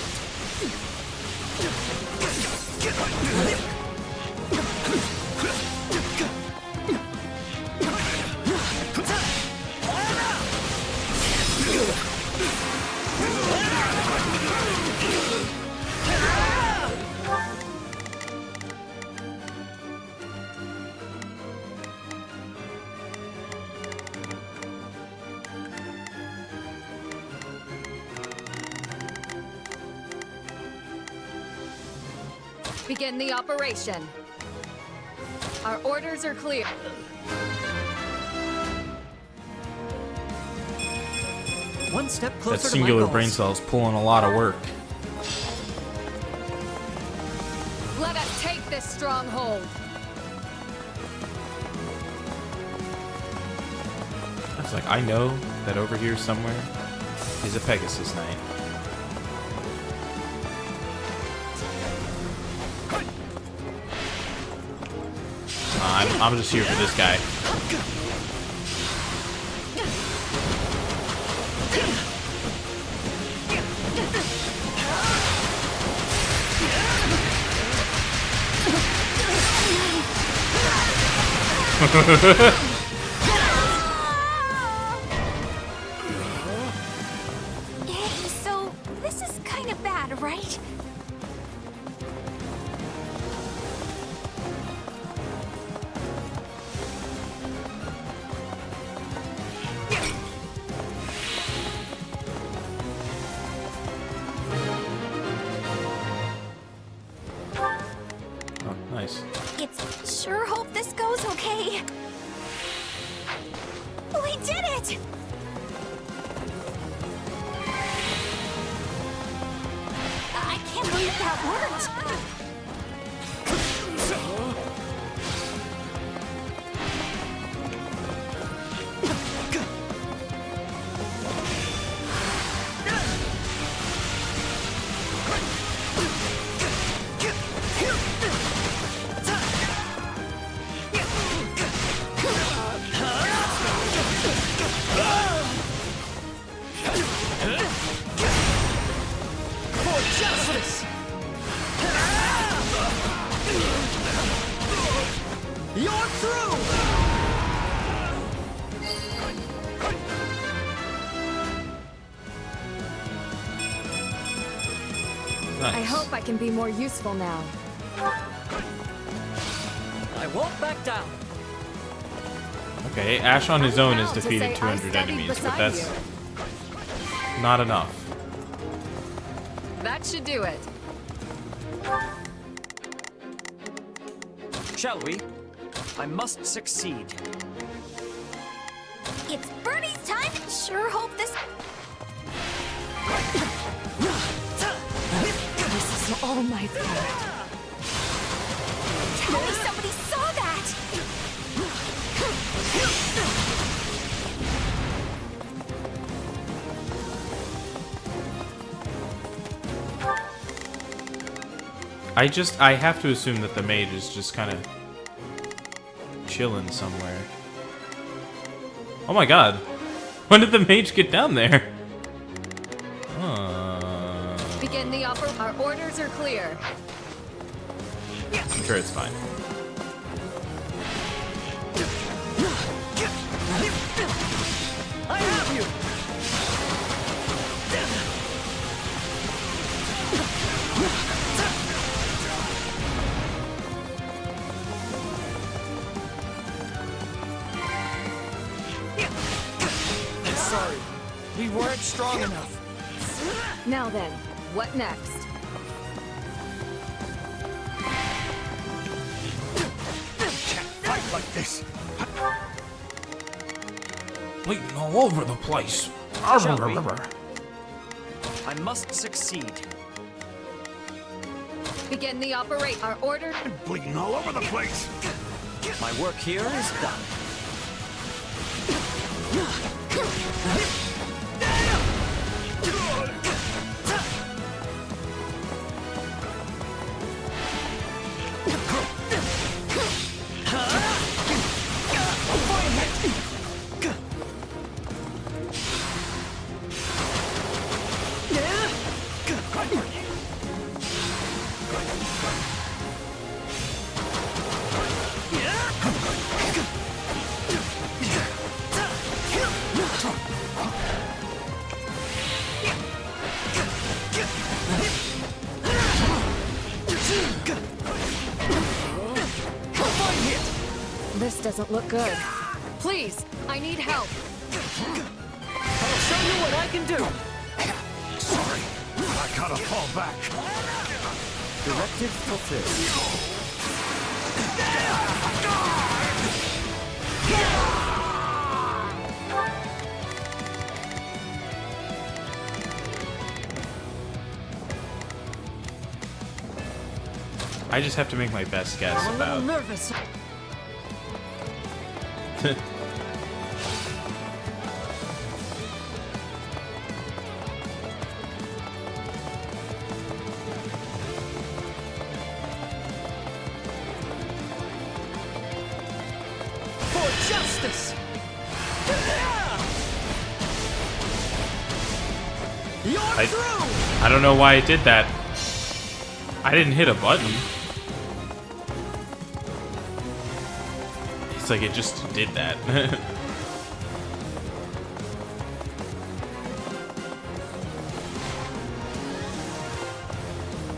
Begin the operation. Our orders are clear. One step That closer to my singular goals. brain cell is pulling a lot of work. Let us take this stronghold. I was like, I know that over here somewhere is a Pegasus Knight. I'm just here for this guy. Hey, so this is kind of bad, right? Oh, nice. It's sure hope this goes okay. We did it! I can't believe that worked! Justice! You're through! Nice. I hope I can be more useful now. I won't back down. Okay, Ash on his own has Proud to defeated say I 200 studied enemies, but beside that's you. not enough. That should do it. Shall we? I must succeed. It's Bernie's time! Sure hope this... This is all my fault. Tell me somebody saw that! I have to assume that the mage is just kind of chilling somewhere. Oh my god. When did the mage get down there? Begin the Our orders are clear. I'm sure it's fine. I have you! I'm sorry. We weren't strong enough. Now then, what next? Fight like this. Bleeding all over the place. Shall we? I must succeed. Begin the operate. Our order. I'm bleeding all over the place. My work here is done. This doesn't look good. Please, I need help. I'll show you what I can do. Sorry, I gotta fall back. Directive fulfilled. I just have to make my best guess I'm a little about. nervous. For justice. You're through. I don't know why it did that. I didn't hit a button. It's like it just did that.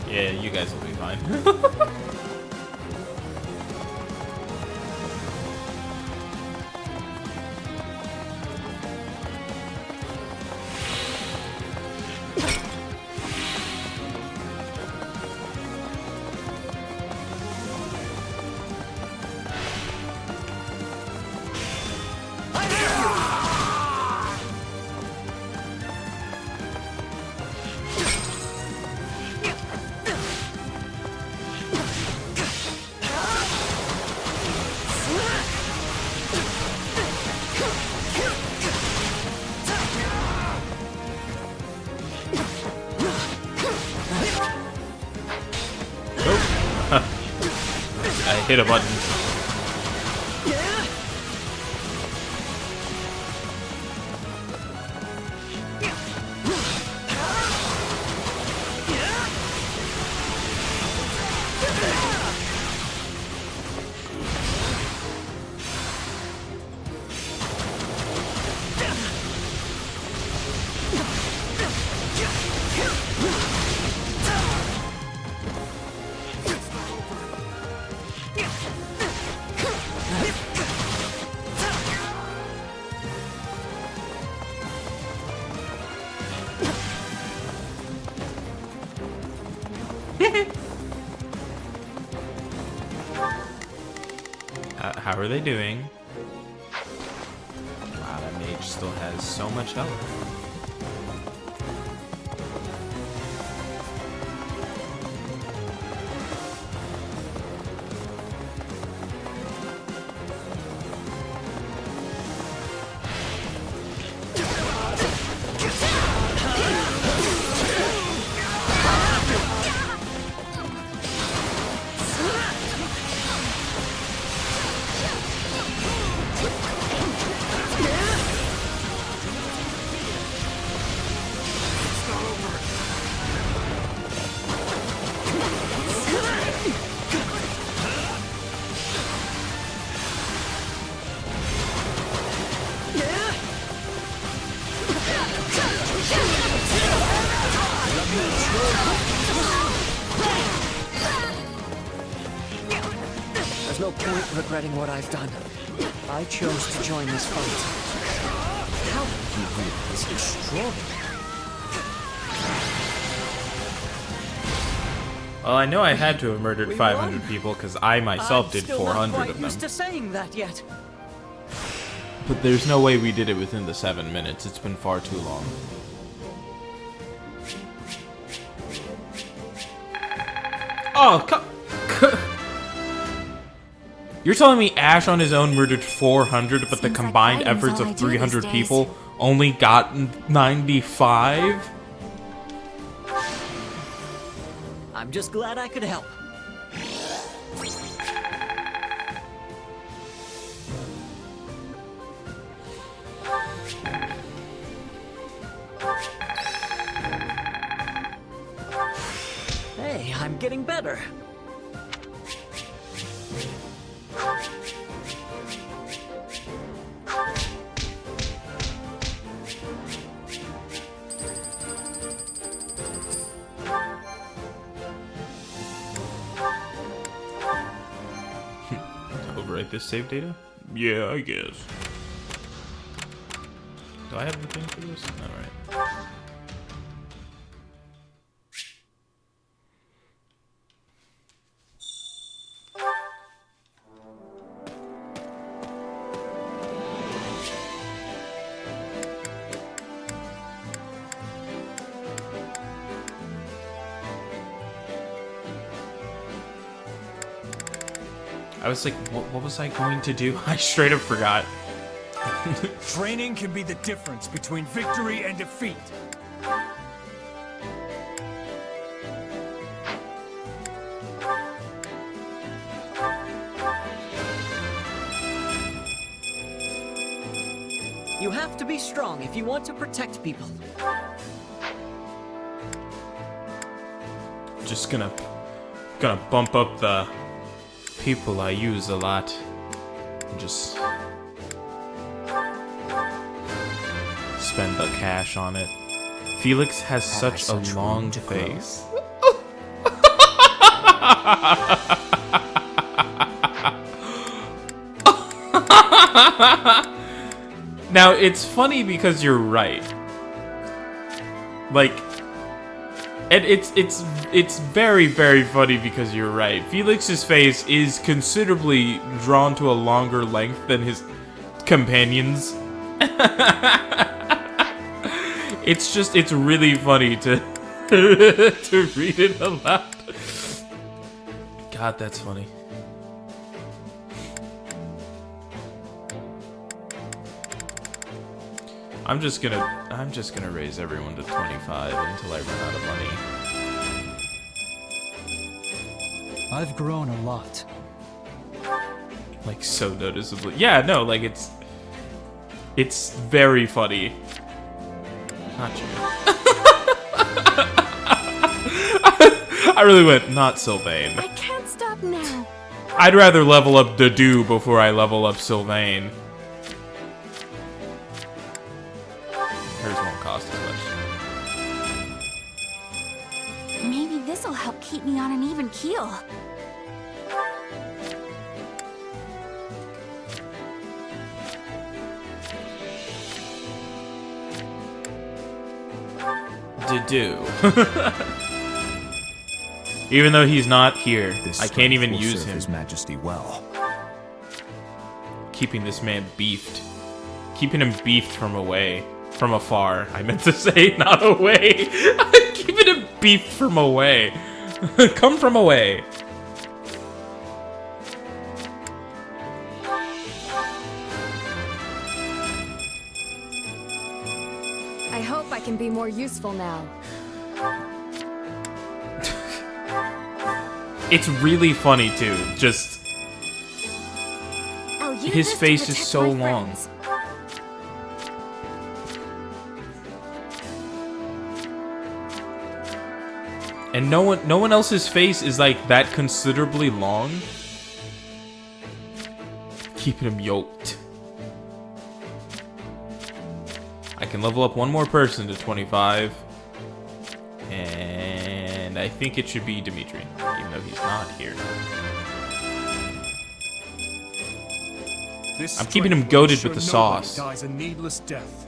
Yeah, you guys will be fine. I hit a button. How are they doing? Wow, that mage still has so much health. There's no point regretting what I've done. I chose to join this fight. How he really is extraordinary. Well, I know I had to have murdered 500 people because I myself did 400 of them. Used to saying that yet. But there's no way we did it within the 7 minutes. It's been far too long. Oh, you're telling me Ash on his own murdered 400, but the Seems like combined fighting's efforts all I of do these 300 days. people only got 95? I'm just glad I could help. Hey, I'm getting better. Overwrite this save data? Yeah, I guess. Do I have anything for this? Alright. I was like, what was I going to do? I straight up forgot. Training can be the difference between victory and defeat. You have to be strong if you want to protect people. Just gonna bump up the people I use a lot. And just spend the cash on it. Felix has such a long face. Now, it's funny because you're right. Like, and it's very, very funny because you're right. Felix's face is considerably drawn to a longer length than his companions. It's really funny to to read it aloud. God, that's funny. I'm just gonna raise everyone to 25 until I run out of money. I've grown a lot. Like, so noticeably. Yeah, no, like, it's very funny. Not you. I really went, not Sylvain. I can't stop now. I'd rather level up Dedue before I level up Sylvain. Hers won't cost as much. Maybe this'll help keep me on an even keel. Dedue. Even though he's not here, I can't even use him. His Majesty well. Keeping this man beefed. Keeping him beefed from afar. I meant to say, not away. Keeping him beefed from away. Come from away. I hope I can be more useful now. It's really funny too. Just I'll use his this to face is protect so my long. friends. And no one else's face is like that considerably long. Keeping him yoked. I can level up one more person to 25. And I think it should be Dimitri, even though he's not here. This I'm keeping him strength will goated ensure with the nobody sauce. Dies a needless death.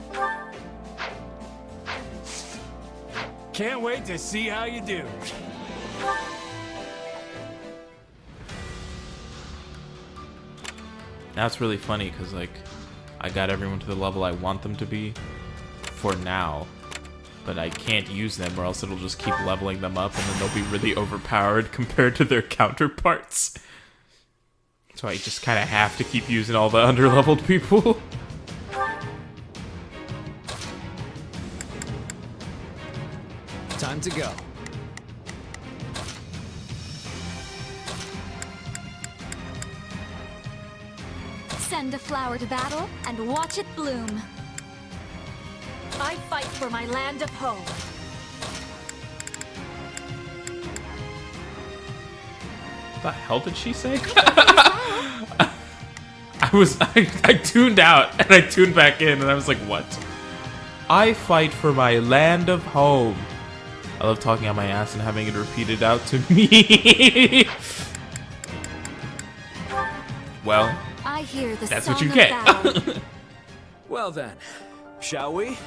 Can't wait to see how you do. That's really funny because, like, I got everyone to the level I want them to be for now. but I can't use them or else it'll just keep leveling them up and then they'll be really overpowered compared to their counterparts. So I just kind of have to keep using all the underleveled people. Time to go. Send a flower to battle and watch it bloom. I fight for my land of home. What the hell did she say? I tuned out and I tuned back in and I was like, what? I fight for my land of home. I love talking on my ass and having it repeated out to me. Well, I hear the that's song what you of get. battle. Well then, shall we?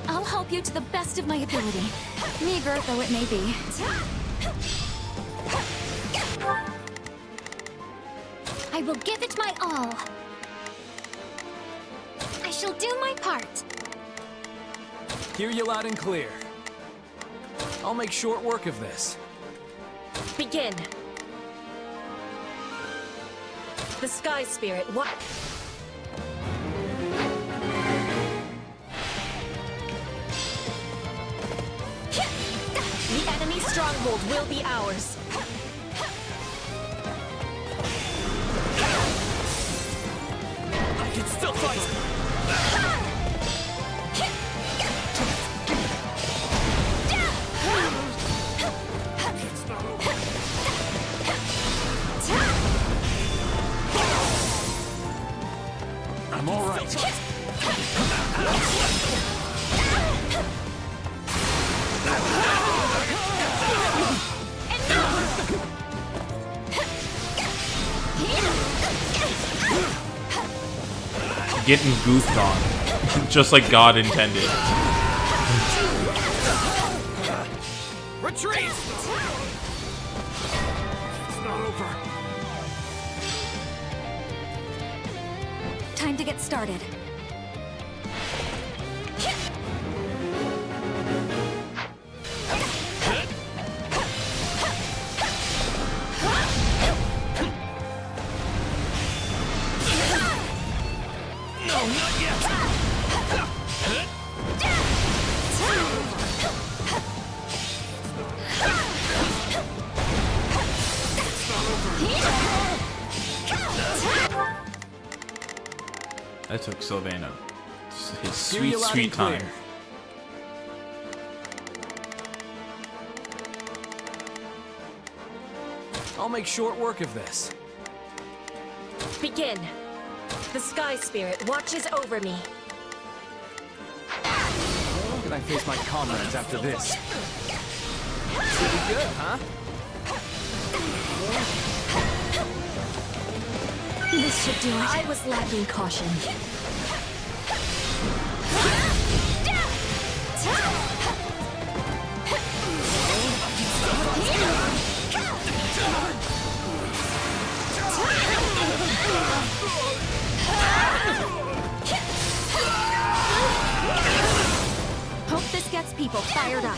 I'll help you to the best of my ability, meager though it may be. I will give it my all. I shall do my part. Hear you loud and clear. I'll make short work of this. Begin. The Sky Spirit, what? The enemy stronghold will be ours. I can still fight! It's not over. I'm all right. Getting goofed on. Just like God intended. Retreat! It's not over. Time to get started. No, not yet! That took Sylvana his Hear you sweet, loud sweet and clear. time. I'll make short work of this. Begin. The Sky Spirit watches over me. How can I face my comrades after this? Pretty good, huh? This should do it. I was lacking caution. Hope this gets people fired up.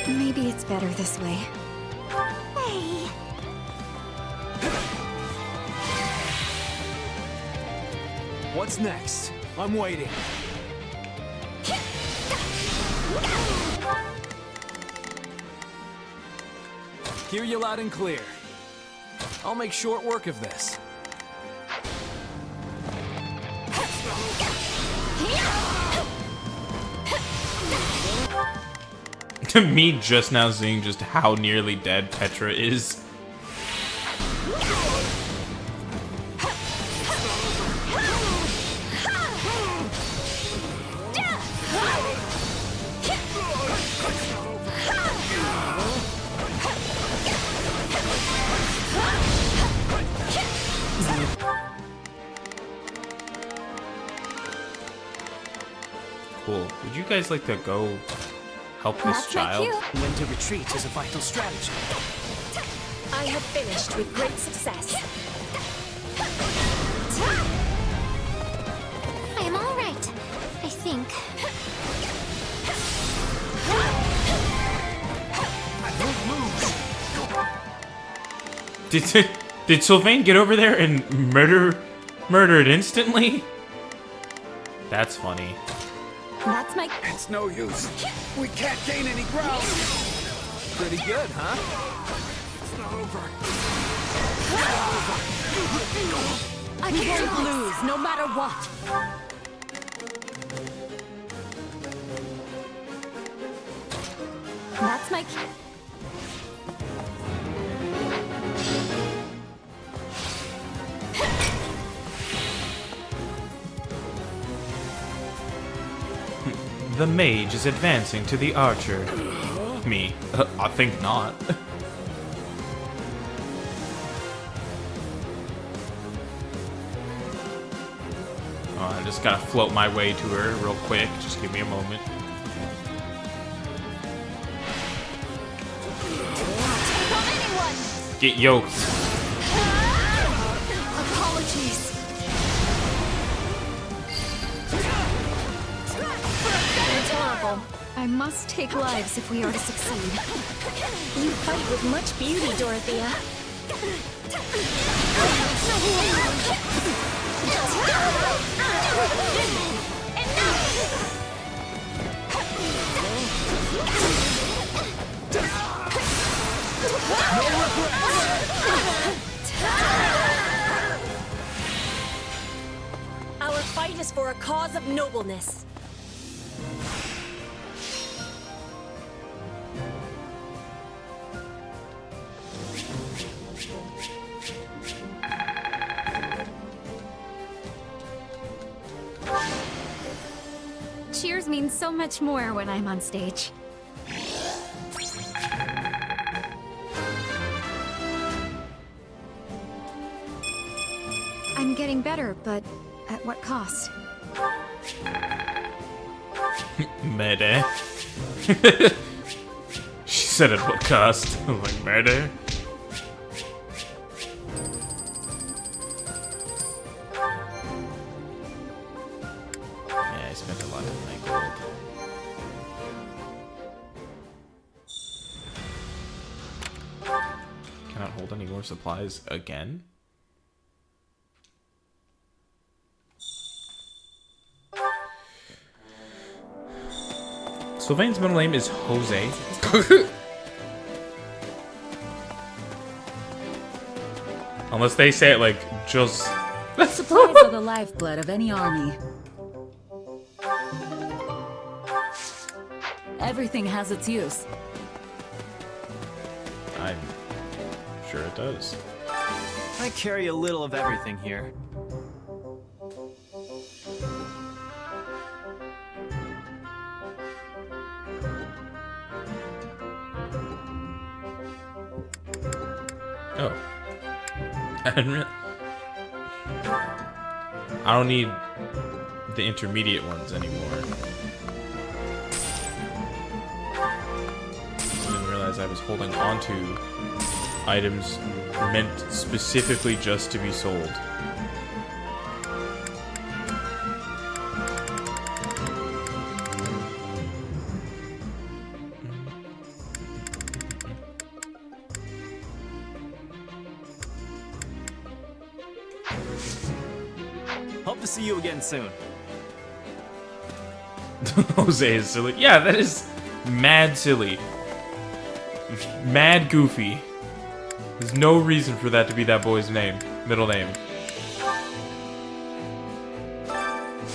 Maybe it's better this way. Hey. What's next? I'm waiting. Hear you loud and clear. I'll make short work of this. To me, just now seeing just how nearly dead Petra is. Would you guys like to go help this That's my child? cue. When to retreat is a vital strategy. I have finished with great success. I am all right. I think. Did Sylvain get over there and murder it instantly? That's funny. That's my. It's no use. We can't gain any ground. Pretty good, huh? It's not over. I won't lose, no matter what. That's my. The mage is advancing to the archer. Me. I think not. Oh, I just gotta float my way to her real quick. Just give me a moment. Get yoked. Apologies. Adorable. I must take lives if we are to succeed. You fight with much beauty, Dorothea. Our fight is for a cause of nobleness. Cheers means so much more when I'm on stage. I'm getting better, but at what cost? Murder. She said at what cost? I was like, murder? Yeah, I spent a lot of my gold. Cannot hold any more supplies again? Sylvain's middle name is Jose. Unless they say it like just. Supplies are the lifeblood of any army. Everything has its use. I'm sure it does. I carry a little of everything here. Oh. I don't need the intermediate ones anymore. I didn't realize I was holding on to items meant specifically just to be sold. Hope to see you again soon. Jose is silly. Yeah, that is mad silly. Mad goofy. There's no reason for that to be that boy's name, middle name.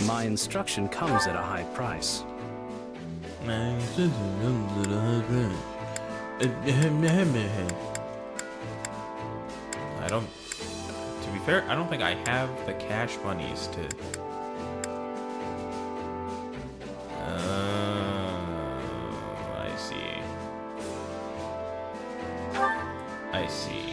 My instruction comes at a high price. I don't. To be fair, I don't think I have the cash monies to. I see. I see.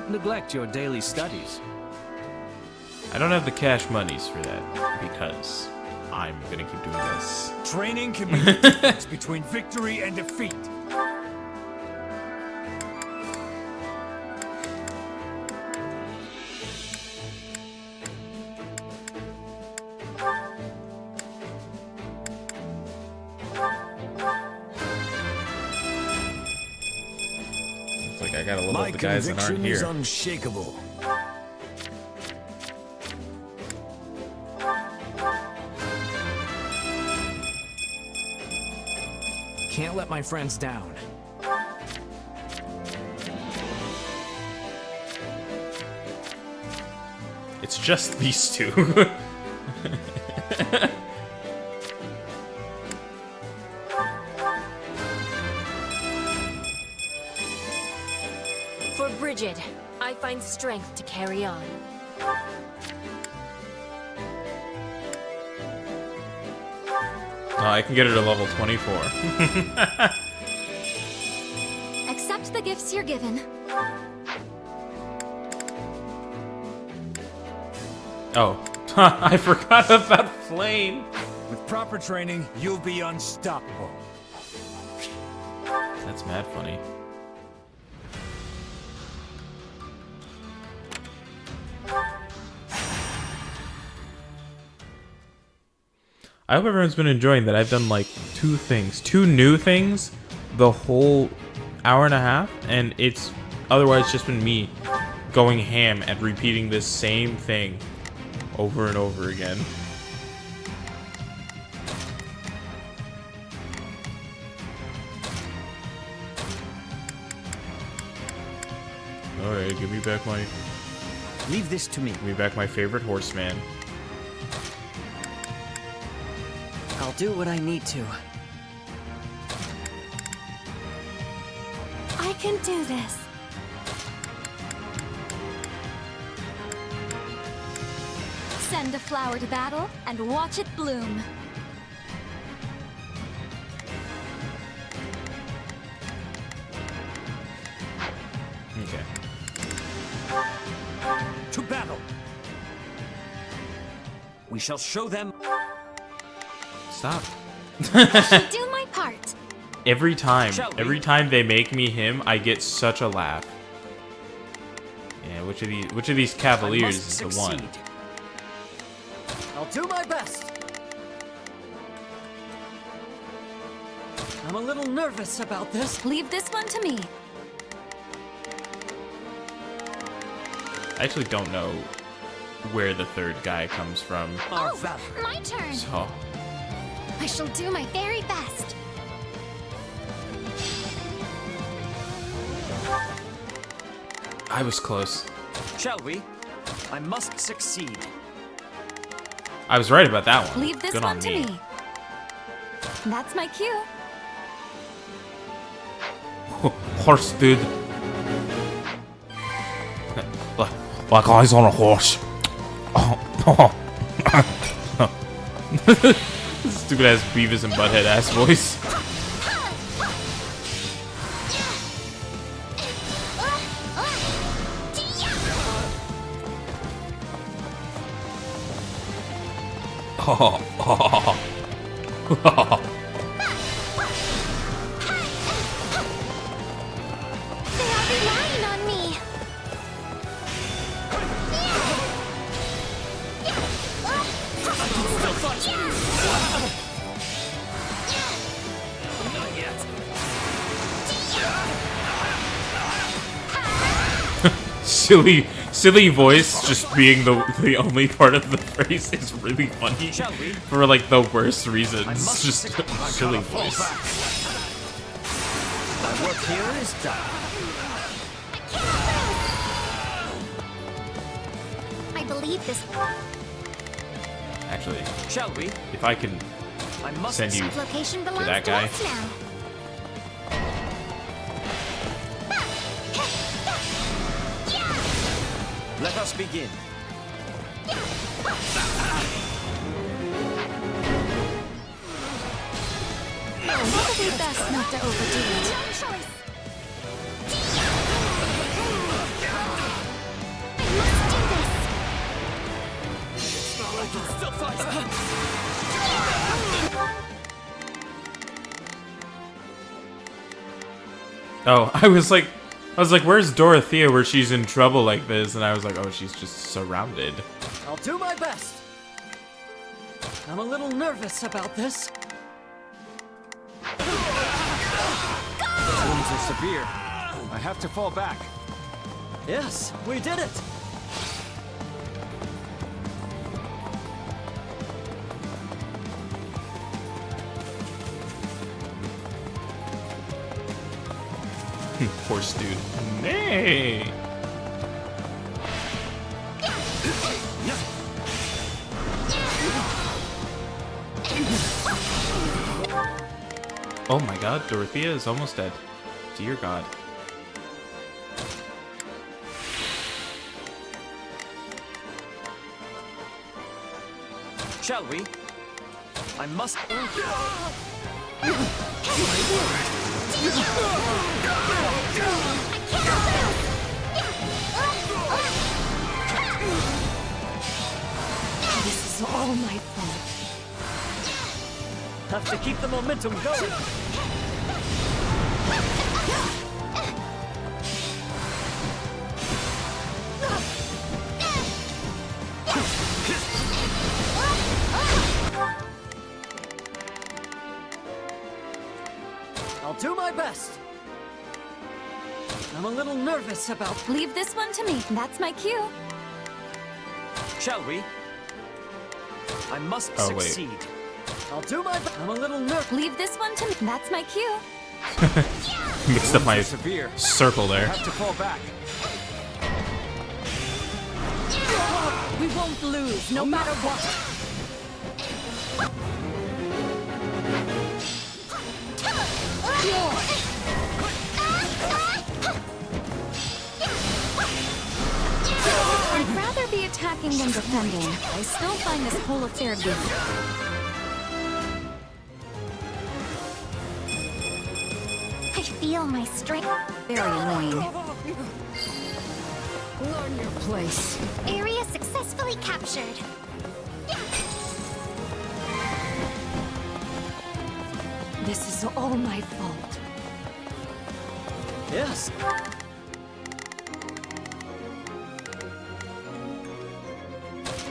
neglect your daily studies. I don't have the cash monies for that because I'm gonna keep doing this. Training can be the difference between victory and defeat. It's like I gotta level My up the guys that aren't conviction is here. unshakable. Can't let my friends down. It's just these two. For Bridget, I find strength to carry on. Oh, I can get her to level 24. Accept the gifts you're given. Oh, I forgot about Flame. With proper training, you'll be unstoppable. That's mad funny. I hope everyone's been enjoying that. I've done like two new things, the whole hour and a half, and it's otherwise just been me going ham and repeating this same thing over and over again. Alright, give me back my... Leave this to me. Give me back my favorite horseman. I'll do what I need to. I can do this. Send a flower to battle and watch it bloom. Okay. To battle! We shall show them. Stop. I shall do my part. Every time Shall we? they make me him, I get such a laugh. Yeah, which of these cavaliers is the one? I'll do my best. I'm a little nervous about this. Leave this one to me. I actually don't know where the third guy comes from. Our valor. My turn. So, I shall do my very best. I was close. Shall we? I must succeed. I was right about that one. Leave this Good one on to me. That's my cue. Horse dude. Like eyes on a horse. Stupid ass Beavis and Butthead ass voice. They are relying on me. silly voice just being the only part of the phrase is really funny for like the worst reasons. Just silly voice. My work here is done. I believe this. Actually, Shall we? if I can I must send you Location to belongs that to guy. us now. Let us begin. Probably best not to overdo it. No choice. can still fight. Oh, I was like, where's Dorothea where she's in trouble like this? And I was like, oh, she's just surrounded. I'll do my best. I'm a little nervous about this. The wounds are severe. I have to fall back. Yes, we did it. Horse dude. Nay. Oh my god, Dorothea is almost dead. Dear God. Shall we? I must. This is all my fault. Have to keep the momentum going. I'll do my best. I'm a little nervous about. Leave this one to me. That's my cue. Shall we? I must Oh, wait. succeed. I'll do my best. I'm a little nervous. Leave this one to me. That's my cue. Mixed up my Severe. circle I there. have to fall back. We won't lose, no matter what. I'd rather be attacking than defending. I still find this whole affair goofy. I feel my strength. Very annoying. Learn your place. Area successfully captured. This is all my fault. Yes.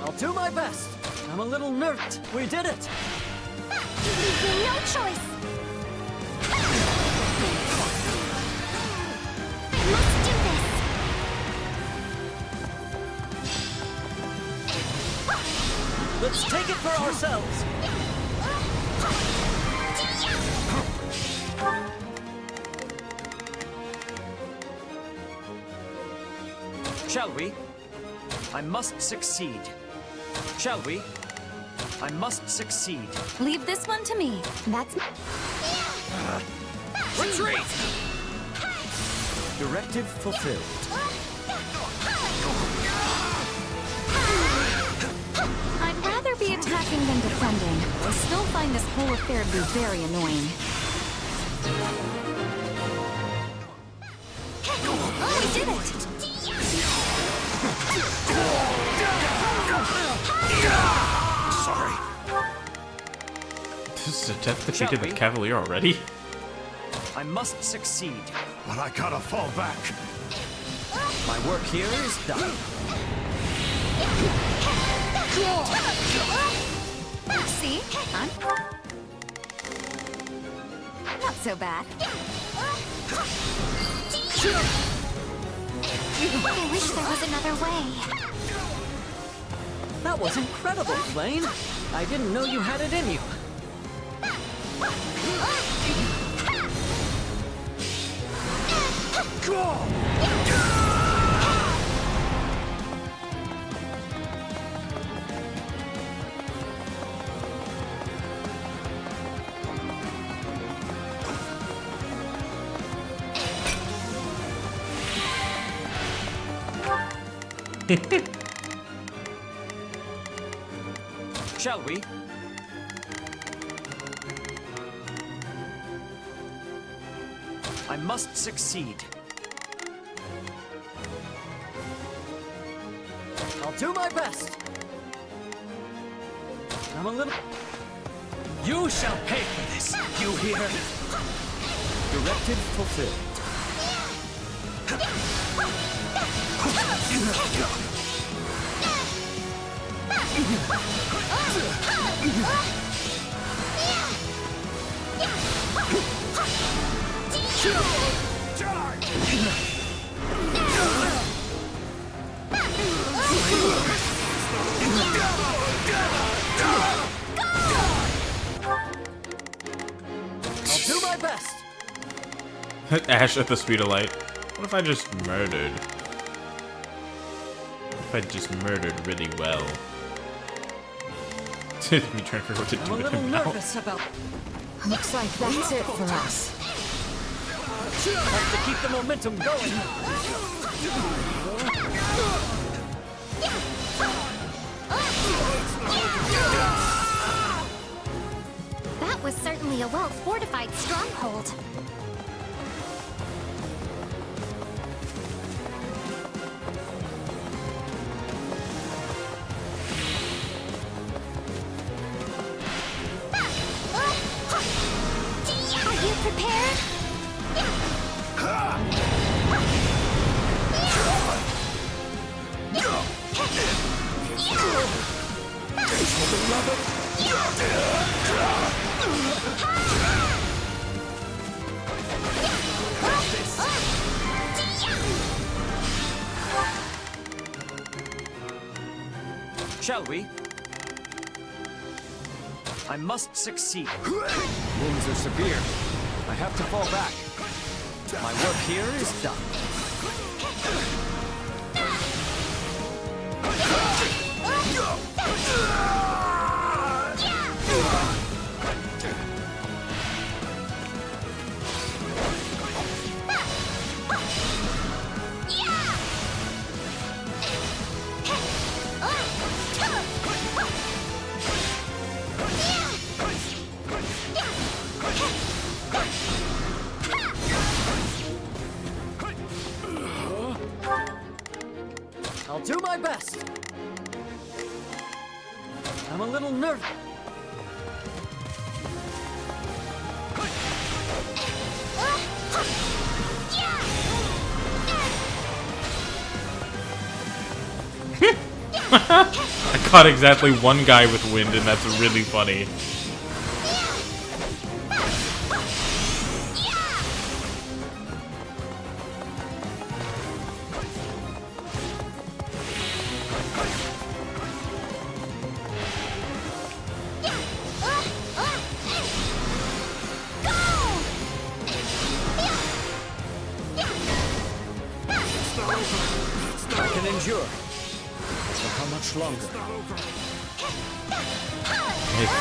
I'll do my best. I'm a little nervous. We did it. No choice. I must do this. Let's take it for ourselves. Shall we? I must succeed. Shall we? I must succeed. Leave this one to me. That's Retreat! Directive fulfilled. I'd rather be attacking than defending. I still find this whole affair to be very annoying. We did it! Sorry. This is a death defeat Shall of the we? Cavalier already? I must succeed. But I gotta fall back. My work here is done. See? I'm not so bad. I wish there was another way. That was incredible, Flame. I didn't know you had it in you. Shall we? I must succeed. I'll do my best. I'm a little... You shall pay for this, you hear? Directive fulfilled. I'll do my best. Ash at the speed of light. What if I just murdered? What if I just murdered really well? Me trying to figure out what to do I'm a with little him now. nervous about... Looks like that's it for us. Have to keep the momentum going. That was certainly a well-fortified stronghold. Are you prepared? Shall we? I must succeed. Wounds are severe. I have to fall back. My work here is done. I'll do my best. I'm a little nervous. I caught exactly one guy with wind, and that's really funny. I can endure. For how much longer?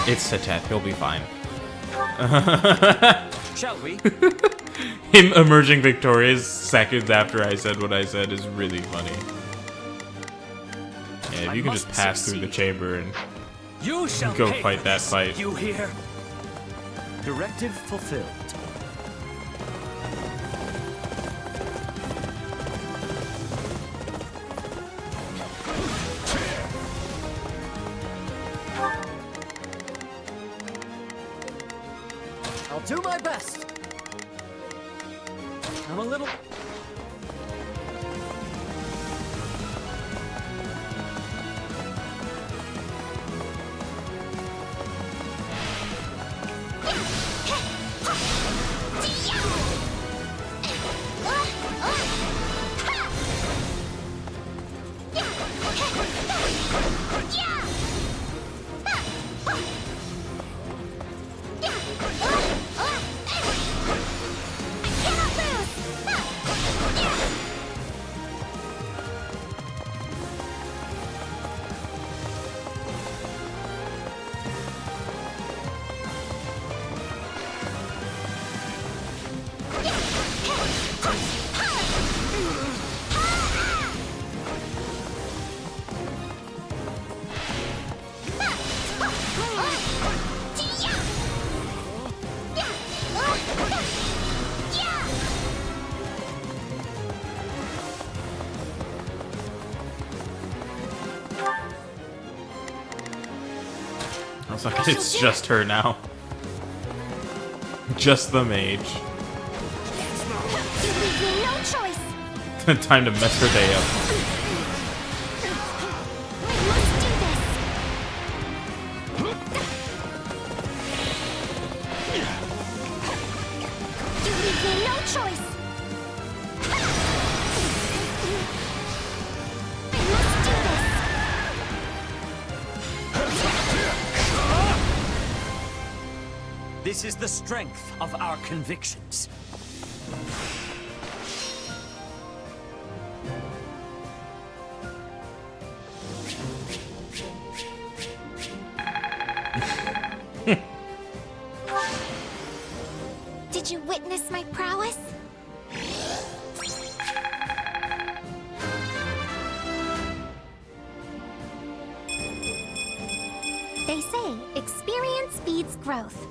It's Seteth, he'll be fine. Shall we? Him emerging victorious seconds after I said what I said is really funny. Yeah, if you can just pass through the chamber and You shall go pay fight for that this, fight. You hear? Directive fulfilled. I'll do my best. I'm a little... I was like, it's just her now. Just the mage. You leave me no choice. Time to mess her day up. We must do this. You leave me no choice. We must do this. This is the strength of our convictions. Did you witness my prowess? They say experience speeds growth.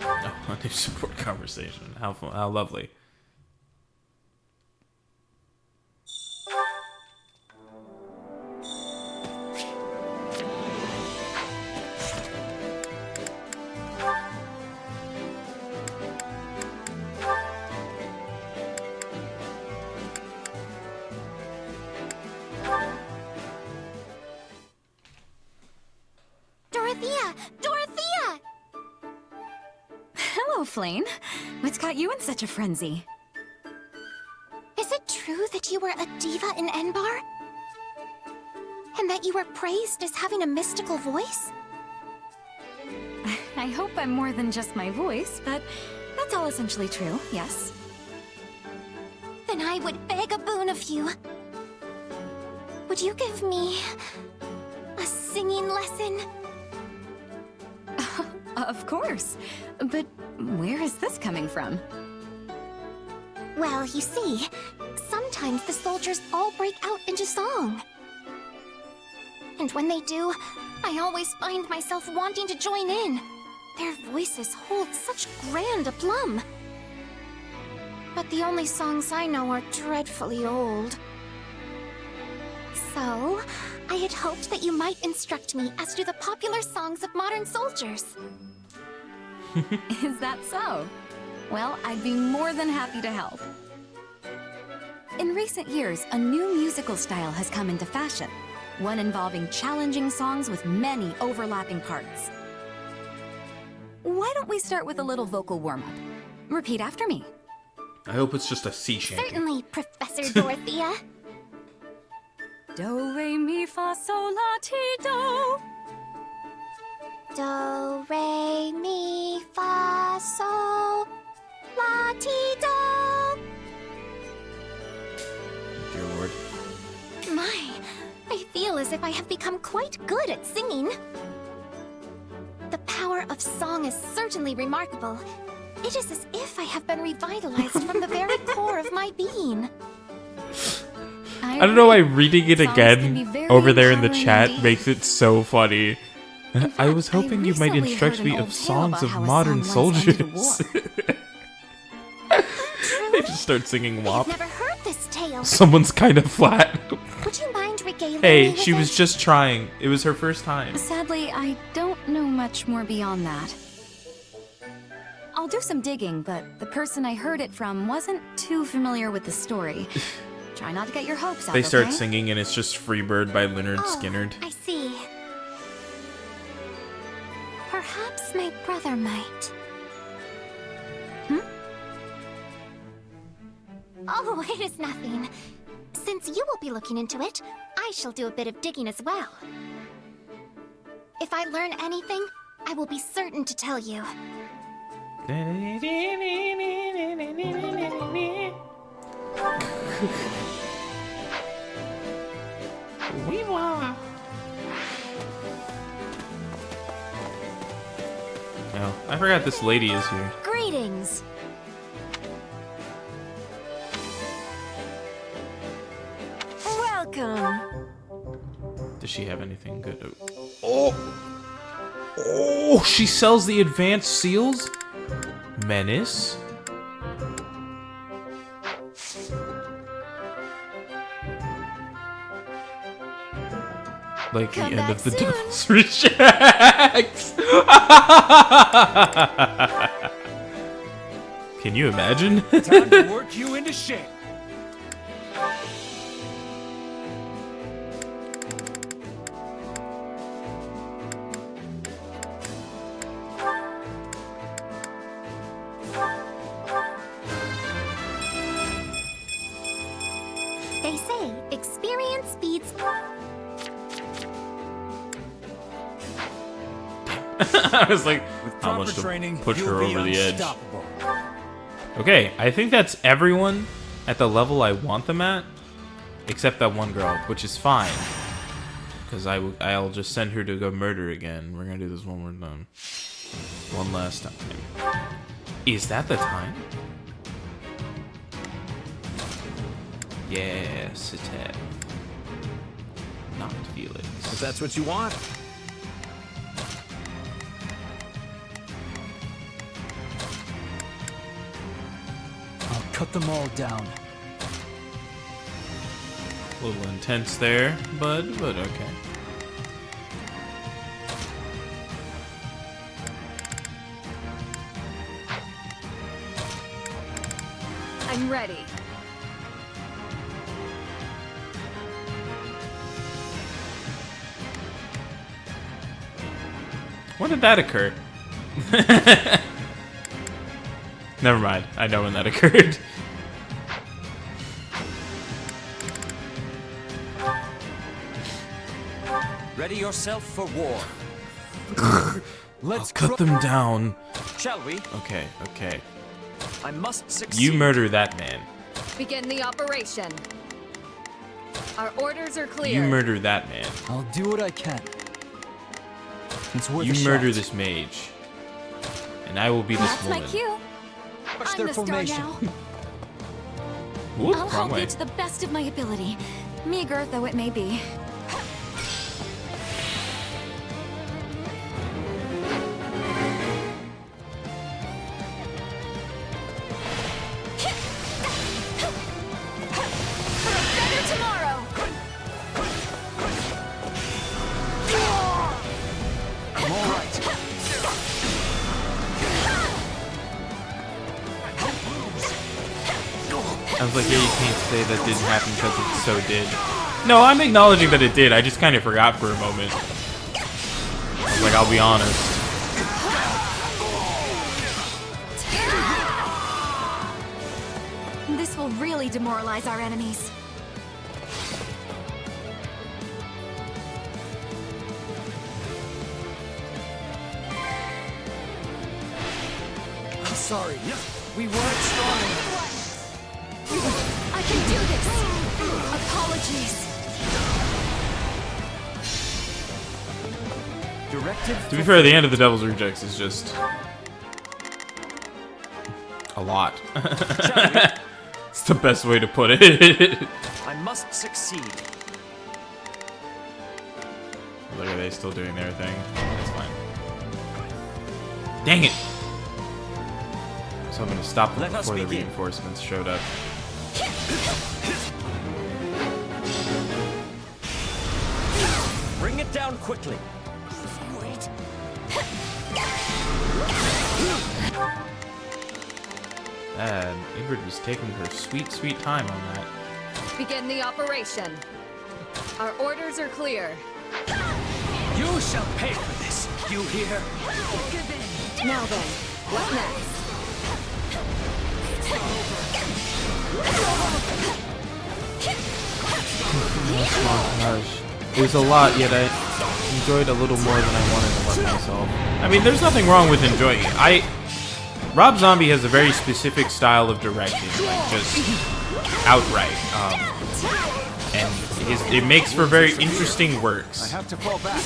Oh, a new support conversation. How lovely. Dorothea! Dorothea! Hello, Flame. What's got you in such a frenzy? Is it true that you were a diva in Enbar? And that you were praised as having a mystical voice? I hope I'm more than just my voice, but that's all essentially true, yes. Then I would beg a boon of you. Would you give me a singing lesson? Of course. But where is this coming from? Well, you see, sometimes the soldiers all break out into song. And when they do, I always find myself wanting to join in. Their voices hold such grand aplomb. But the only songs I know are dreadfully old. So, I had hoped that you might instruct me as to the popular songs of modern soldiers. Is that so? Well, I'd be more than happy to help. In recent years, a new musical style has come into fashion. One involving challenging songs with many overlapping parts. Why don't we start with a little vocal warm-up? Repeat after me. I hope it's just a sea shanty. Certainly, Professor Dorothea. Do, re, mi, fa, sol, la, ti, do. Do, re, mi, fa, sol, la, ti, do. Dear Lord. My, I feel as if I have become quite good at singing. The power of song is certainly remarkable. It is as if I have been revitalized from the very core of my being. I don't know why reading it Songs can again be very over there in the empowering chat indeed. makes it so funny. I was fact, I hoping you might recently instruct heard me an of old tale songs about of how a modern song once ended a soldiers. war. They just start singing I've WAP. never heard this tale. Someone's kind of flat. Would you mind regaling me Hey, with she it? was just trying. It was her first time. Sadly, I don't know much more beyond that. I'll do some digging, but the person I heard it from wasn't too familiar with the story. Try not to get your hopes up, They start okay? singing and it's just Freebird by Leonard Oh, Skinner. I see. Perhaps my brother might. Oh, it is nothing. Since you will be looking into it, I shall do a bit of digging as well. If I learn anything, I will be certain to tell you. Oh, I forgot this lady is here. Greetings. Welcome. Does she have anything good? Oh! Oh, she sells the advanced seals? Menace? Like the Come end back of the soon. Devil's Rejects! Can you imagine? Time to work you into shape. They say experience beats. I was like, With how proper much to training, push you'll her be over the edge. unstoppable. Okay, I think that's everyone at the level I want them at, except that one girl, which is fine. Because I'll just send her to go murder again. We're gonna do this one more time. One last time. Is that the time? Yes, it's it. Not Felix. If that's what you want. I'll cut them all down. A little intense there, but okay. I'm ready. When did that occur? Never mind. I know when that occurred. Ready yourself for war. Let's cut them down. Shall we? Okay, okay. I must succeed. You murder that man. Begin the operation. Our orders are clear. You murder that man. I'll do what I can. It's worth You a murder shot. this mage. And I will be this That's my woman. cue. Watch I'm their the star formation. now. Whoop, I'll wrong help way. you to the best of my ability, meager though it may be. For a better tomorrow. I'm all right. I was like, yeah, you can't say that didn't happen because it so did. No, I'm acknowledging that it did. I just kind of forgot for a moment. Like, I'll be honest. This will really demoralize our enemies. I'm sorry. We weren't strong enough. I can do this. Apologies. Directive. To be fair, the end of the Devil's Rejects is just a lot. It's the best way to put it. I must succeed. Look, are they still doing their thing? That's fine. Dang it! So I'm gonna stop them Let us before the begin. reinforcements showed up. Bring it down quickly. And Ingrid was taking her sweet, sweet time on that. Begin the operation. Our orders are clear. You shall pay for this. You hear? Now then, what next? Montage. It was a lot, yet I enjoyed a little more than I wanted to let myself. I mean, there's nothing wrong with enjoying it. Rob Zombie has a very specific style of directing, like just outright. And it makes for very interesting works. I have to fall back.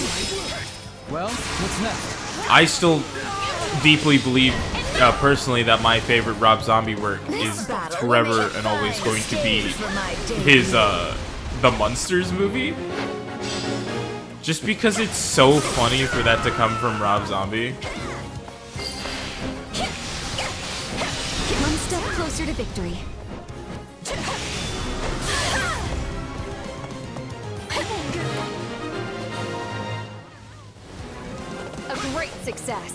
Well, what's next? I still deeply believe personally that my favorite Rob Zombie work is forever and always going to be his the Munsters movie. Just because it's so funny for that to come from Rob Zombie. One step closer to victory. A great success.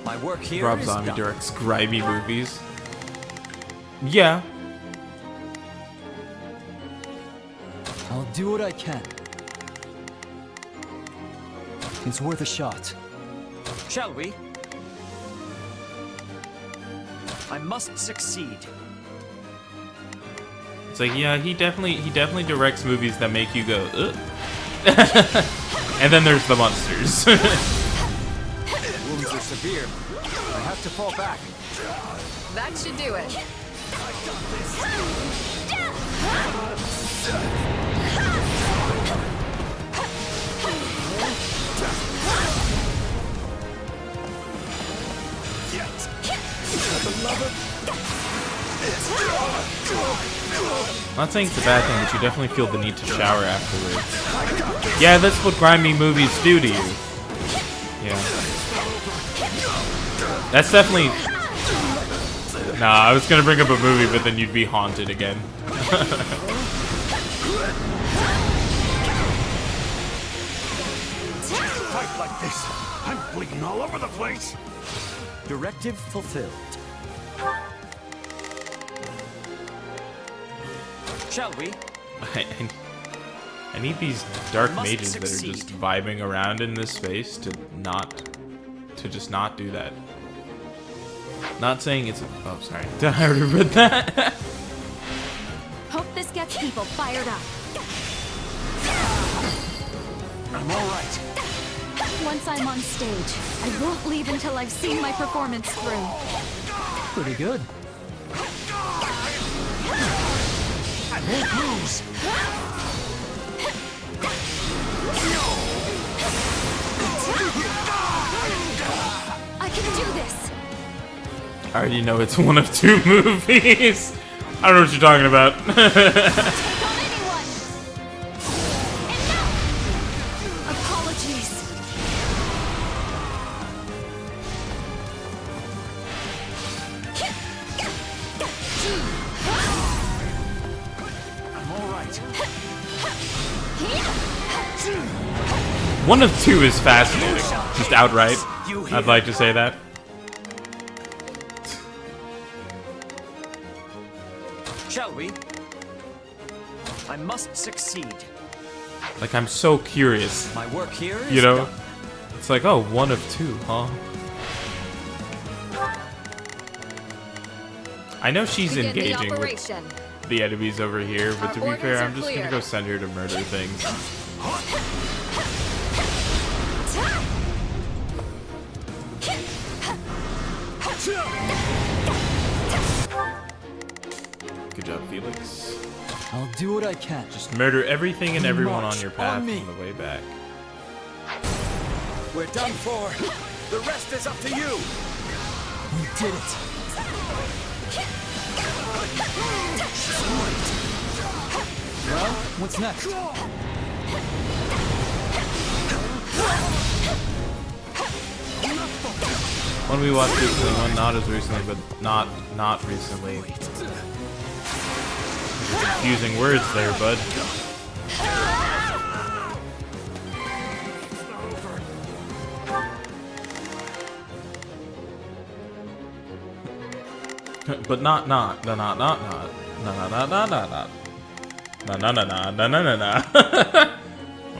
My work here Rob is Zombie done. directs grimy movies. Yeah. I'll do what I can. It's worth a shot. Shall we? I must succeed. It's like, yeah, he definitely directs movies that make you go, ugh. And then there's the monsters. Wounds are severe. I have to fall back. That should do it. I'm not saying it's a bad thing, but you definitely feel the need to shower afterwards. Yeah, that's what grimy movies do to you. Yeah. That's definitely... Nah, I was gonna bring up a movie, but then you'd be haunted again. Fight like this. I'm bleeding all over the place. Directive fulfilled. Shall we? I need these dark Must mages that are succeed. just vibing around in this space to just not do that. Not saying it's a, oh sorry, I already read that. Hope this gets people fired up. I'm all right. Once I'm on stage, I won't leave until I've seen my performance through. Pretty good. I won't lose. I can do this. I already know it's one of two movies. I don't know what you're talking about. Take on anyone. Enough. Apologies. I'm all right. One of two is fascinating. Just outright. I'd like to say that. Shall we? I must succeed. Like, I'm so curious. My work here is You know? done. It's like, oh, one of two, huh? I know she's Begin the engaging with operation. the enemies over here, but Our to be orders fair, are I'm just gonna clear. go send her to murder things. Good job, Felix. I'll do what I can. Just murder everything and everyone on March your path on me. on the way back. We're done for. The rest is up to you. We did it. Well, what's next? One we watched recently, one not as recently, but not recently. Confusing words there, bud. But not.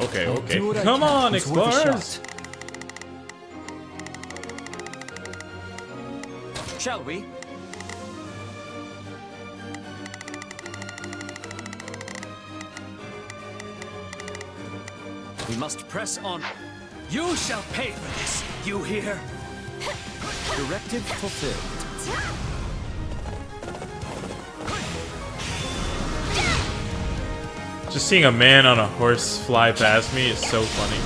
Okay, I'll okay. do what I Come can. on, It's worth a explorers! shot. Shall we? We must press on. You shall pay for this. You hear? Directive fulfilled. Just seeing a man on a horse fly past me is so funny.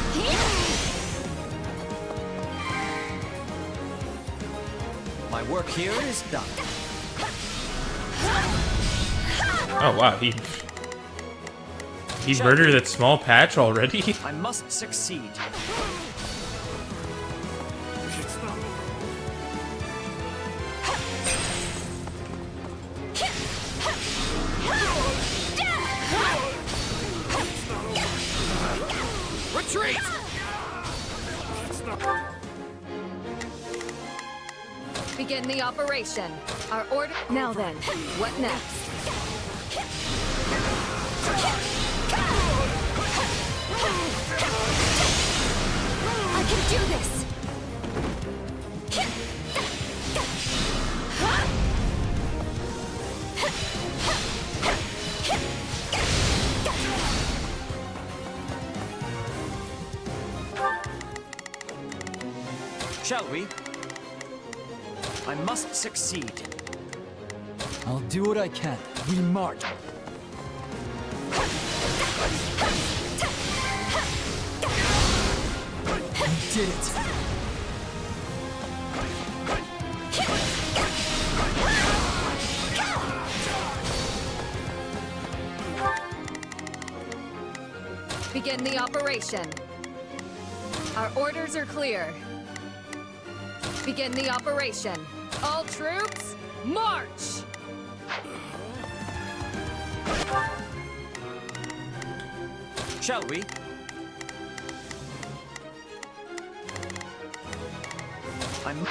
My work here is done. Oh wow, he murdered that small patch already? I must succeed. Retreat! Begin the operation. Our order. Now then, what next? I can do this! Shall we? I must succeed. I'll do what I can. We march. We did it. Begin the operation. Our orders are clear. Begin the operation. All troops, march! Shall we? I'm...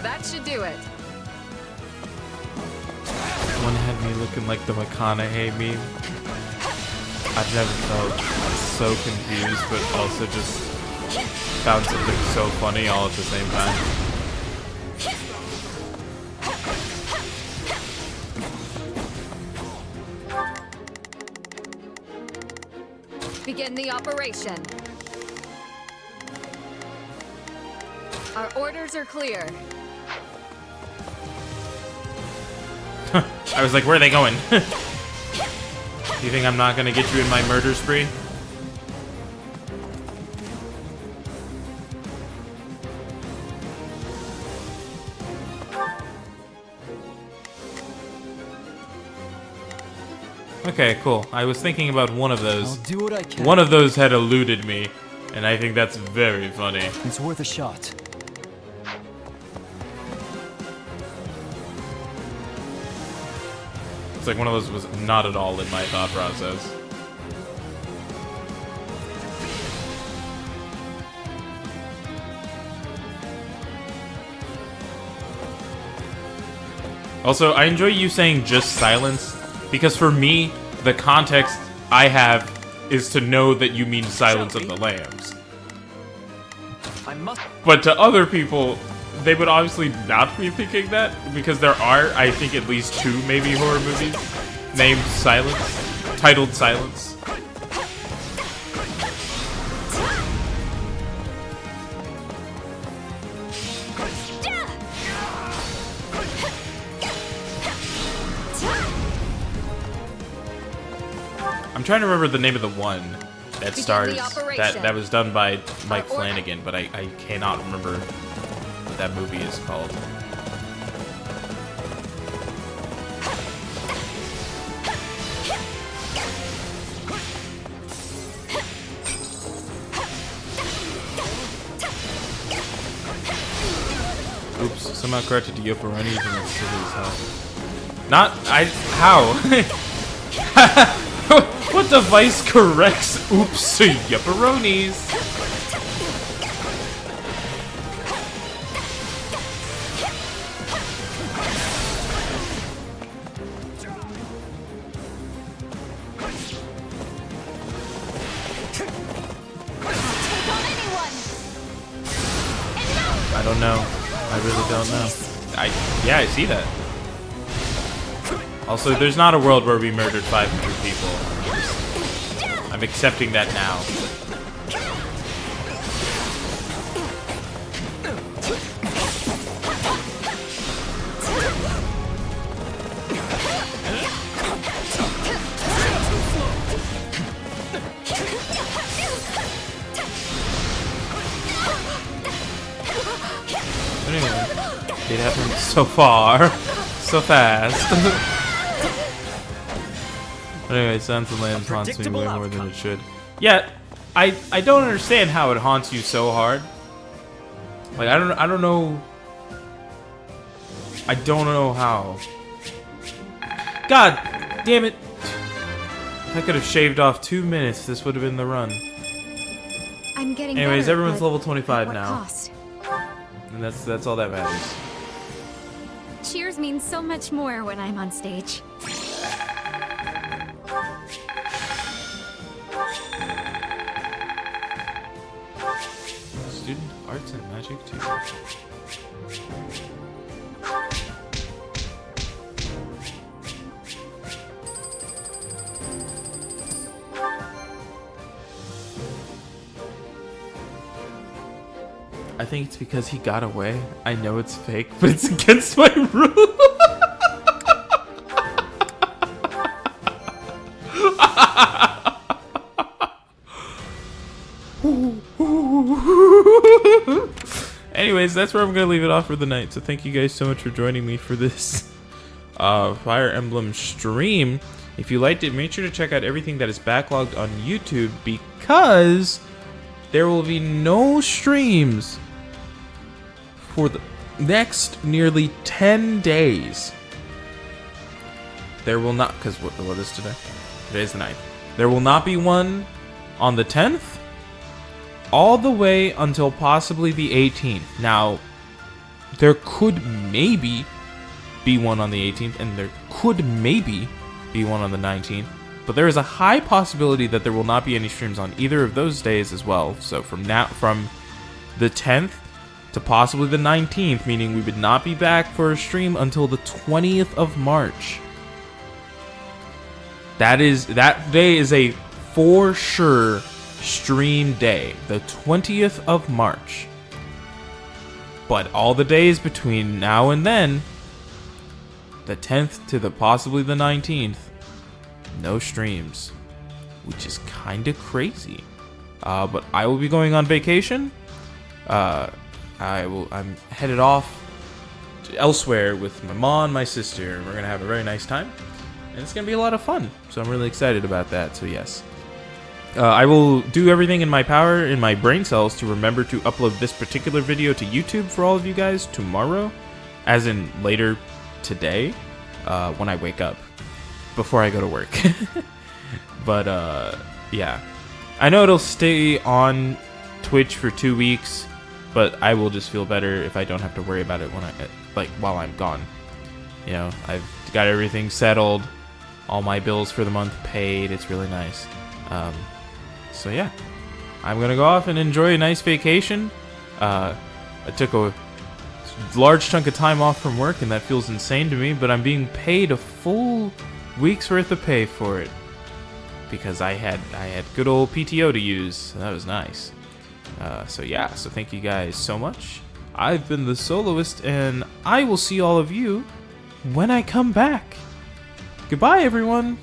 That should do it. One had me looking like the McConaughey meme. I've never felt so confused, but also just found something so funny all at the same time. Begin the operation. Our orders are clear. I was like, where are they going? You think I'm not gonna get you in my murder spree? Okay, cool. I was thinking about one of those. I'll do what I can. One of those had eluded me, and I think that's very funny. It's worth a shot. It's like one of those was not at all in my thought process. Also, I enjoy you saying just silence, because for me, the context I have is to know that you mean Silence of the Lambs. I must... But to other people, they would obviously not be thinking that, because there are, I think, at least 2 maybe horror movies named Silence, titled Silence. I'm trying to remember the name of the one that stars, that was done by Mike Flanagan, but I cannot remember what that movie is called. Oops, somehow corrected to Yoparonies and it's silly as hell. Not, how? What device corrects oops to Yoparonies? I don't know. I really don't know. Yeah, I see that. Also, there's not a world where we murdered 500 people. I'm accepting that now. Anyway, it happened so far, so fast. Anyway, Silence of the Lambs haunts me way more than it should. Yeah, I don't understand how it haunts you so hard. Like I don't know. I don't know how. God damn it! If I could have shaved off 2 minutes, this would have been the run. I'm getting Anyways, better, everyone's but level 25 at what now. cost? And that's all that matters. Cheers means so much more when I'm on stage. Student Arts and Magic 2. I think it's because he got away. I know it's fake, but it's against my rule. Anyways, that's where I'm gonna leave it off for the night. So thank you guys so much for joining me for this Fire Emblem stream. If you liked it, make sure to check out everything that is backlogged on YouTube, because there will be no streams for the next nearly 10 days. There will not, because what is today? Today's the 9th. There will not be one on the 10th, all the way until possibly the 18th. Now, there could maybe be one on the 18th, and there could maybe be one on the 19th, but there is a high possibility that there will not be any streams on either of those days as well. So from the 10th to possibly the 19th, meaning we would not be back for a stream until the 20th of March. That day is a for sure stream day, the 20th of March. But all the days between now and then, the 10th to possibly the 19th, no streams, which is kind of crazy. But I will be going on vacation. I'm headed off to elsewhere with my mom and my sister, and we're gonna have a very nice time, and it's gonna be a lot of fun. So I'm really excited about that. So yes, I will do everything in my power, in my brain cells, to remember to upload this particular video to YouTube for all of you guys tomorrow, as in later today, when I wake up, before I go to work. But yeah, I know it'll stay on Twitch for 2 weeks, but I will just feel better if I don't have to worry about it while I'm gone. You know, I've got everything settled, all my bills for the month paid. It's really nice. So yeah, I'm gonna go off and enjoy a nice vacation. I took a large chunk of time off from work, and that feels insane to me, but I'm being paid a full week's worth of pay for it, because I had good old PTO to use. So that was nice. So yeah, so thank you guys so much. I've been the Soloist, and I will see all of you when I come back. Goodbye, everyone.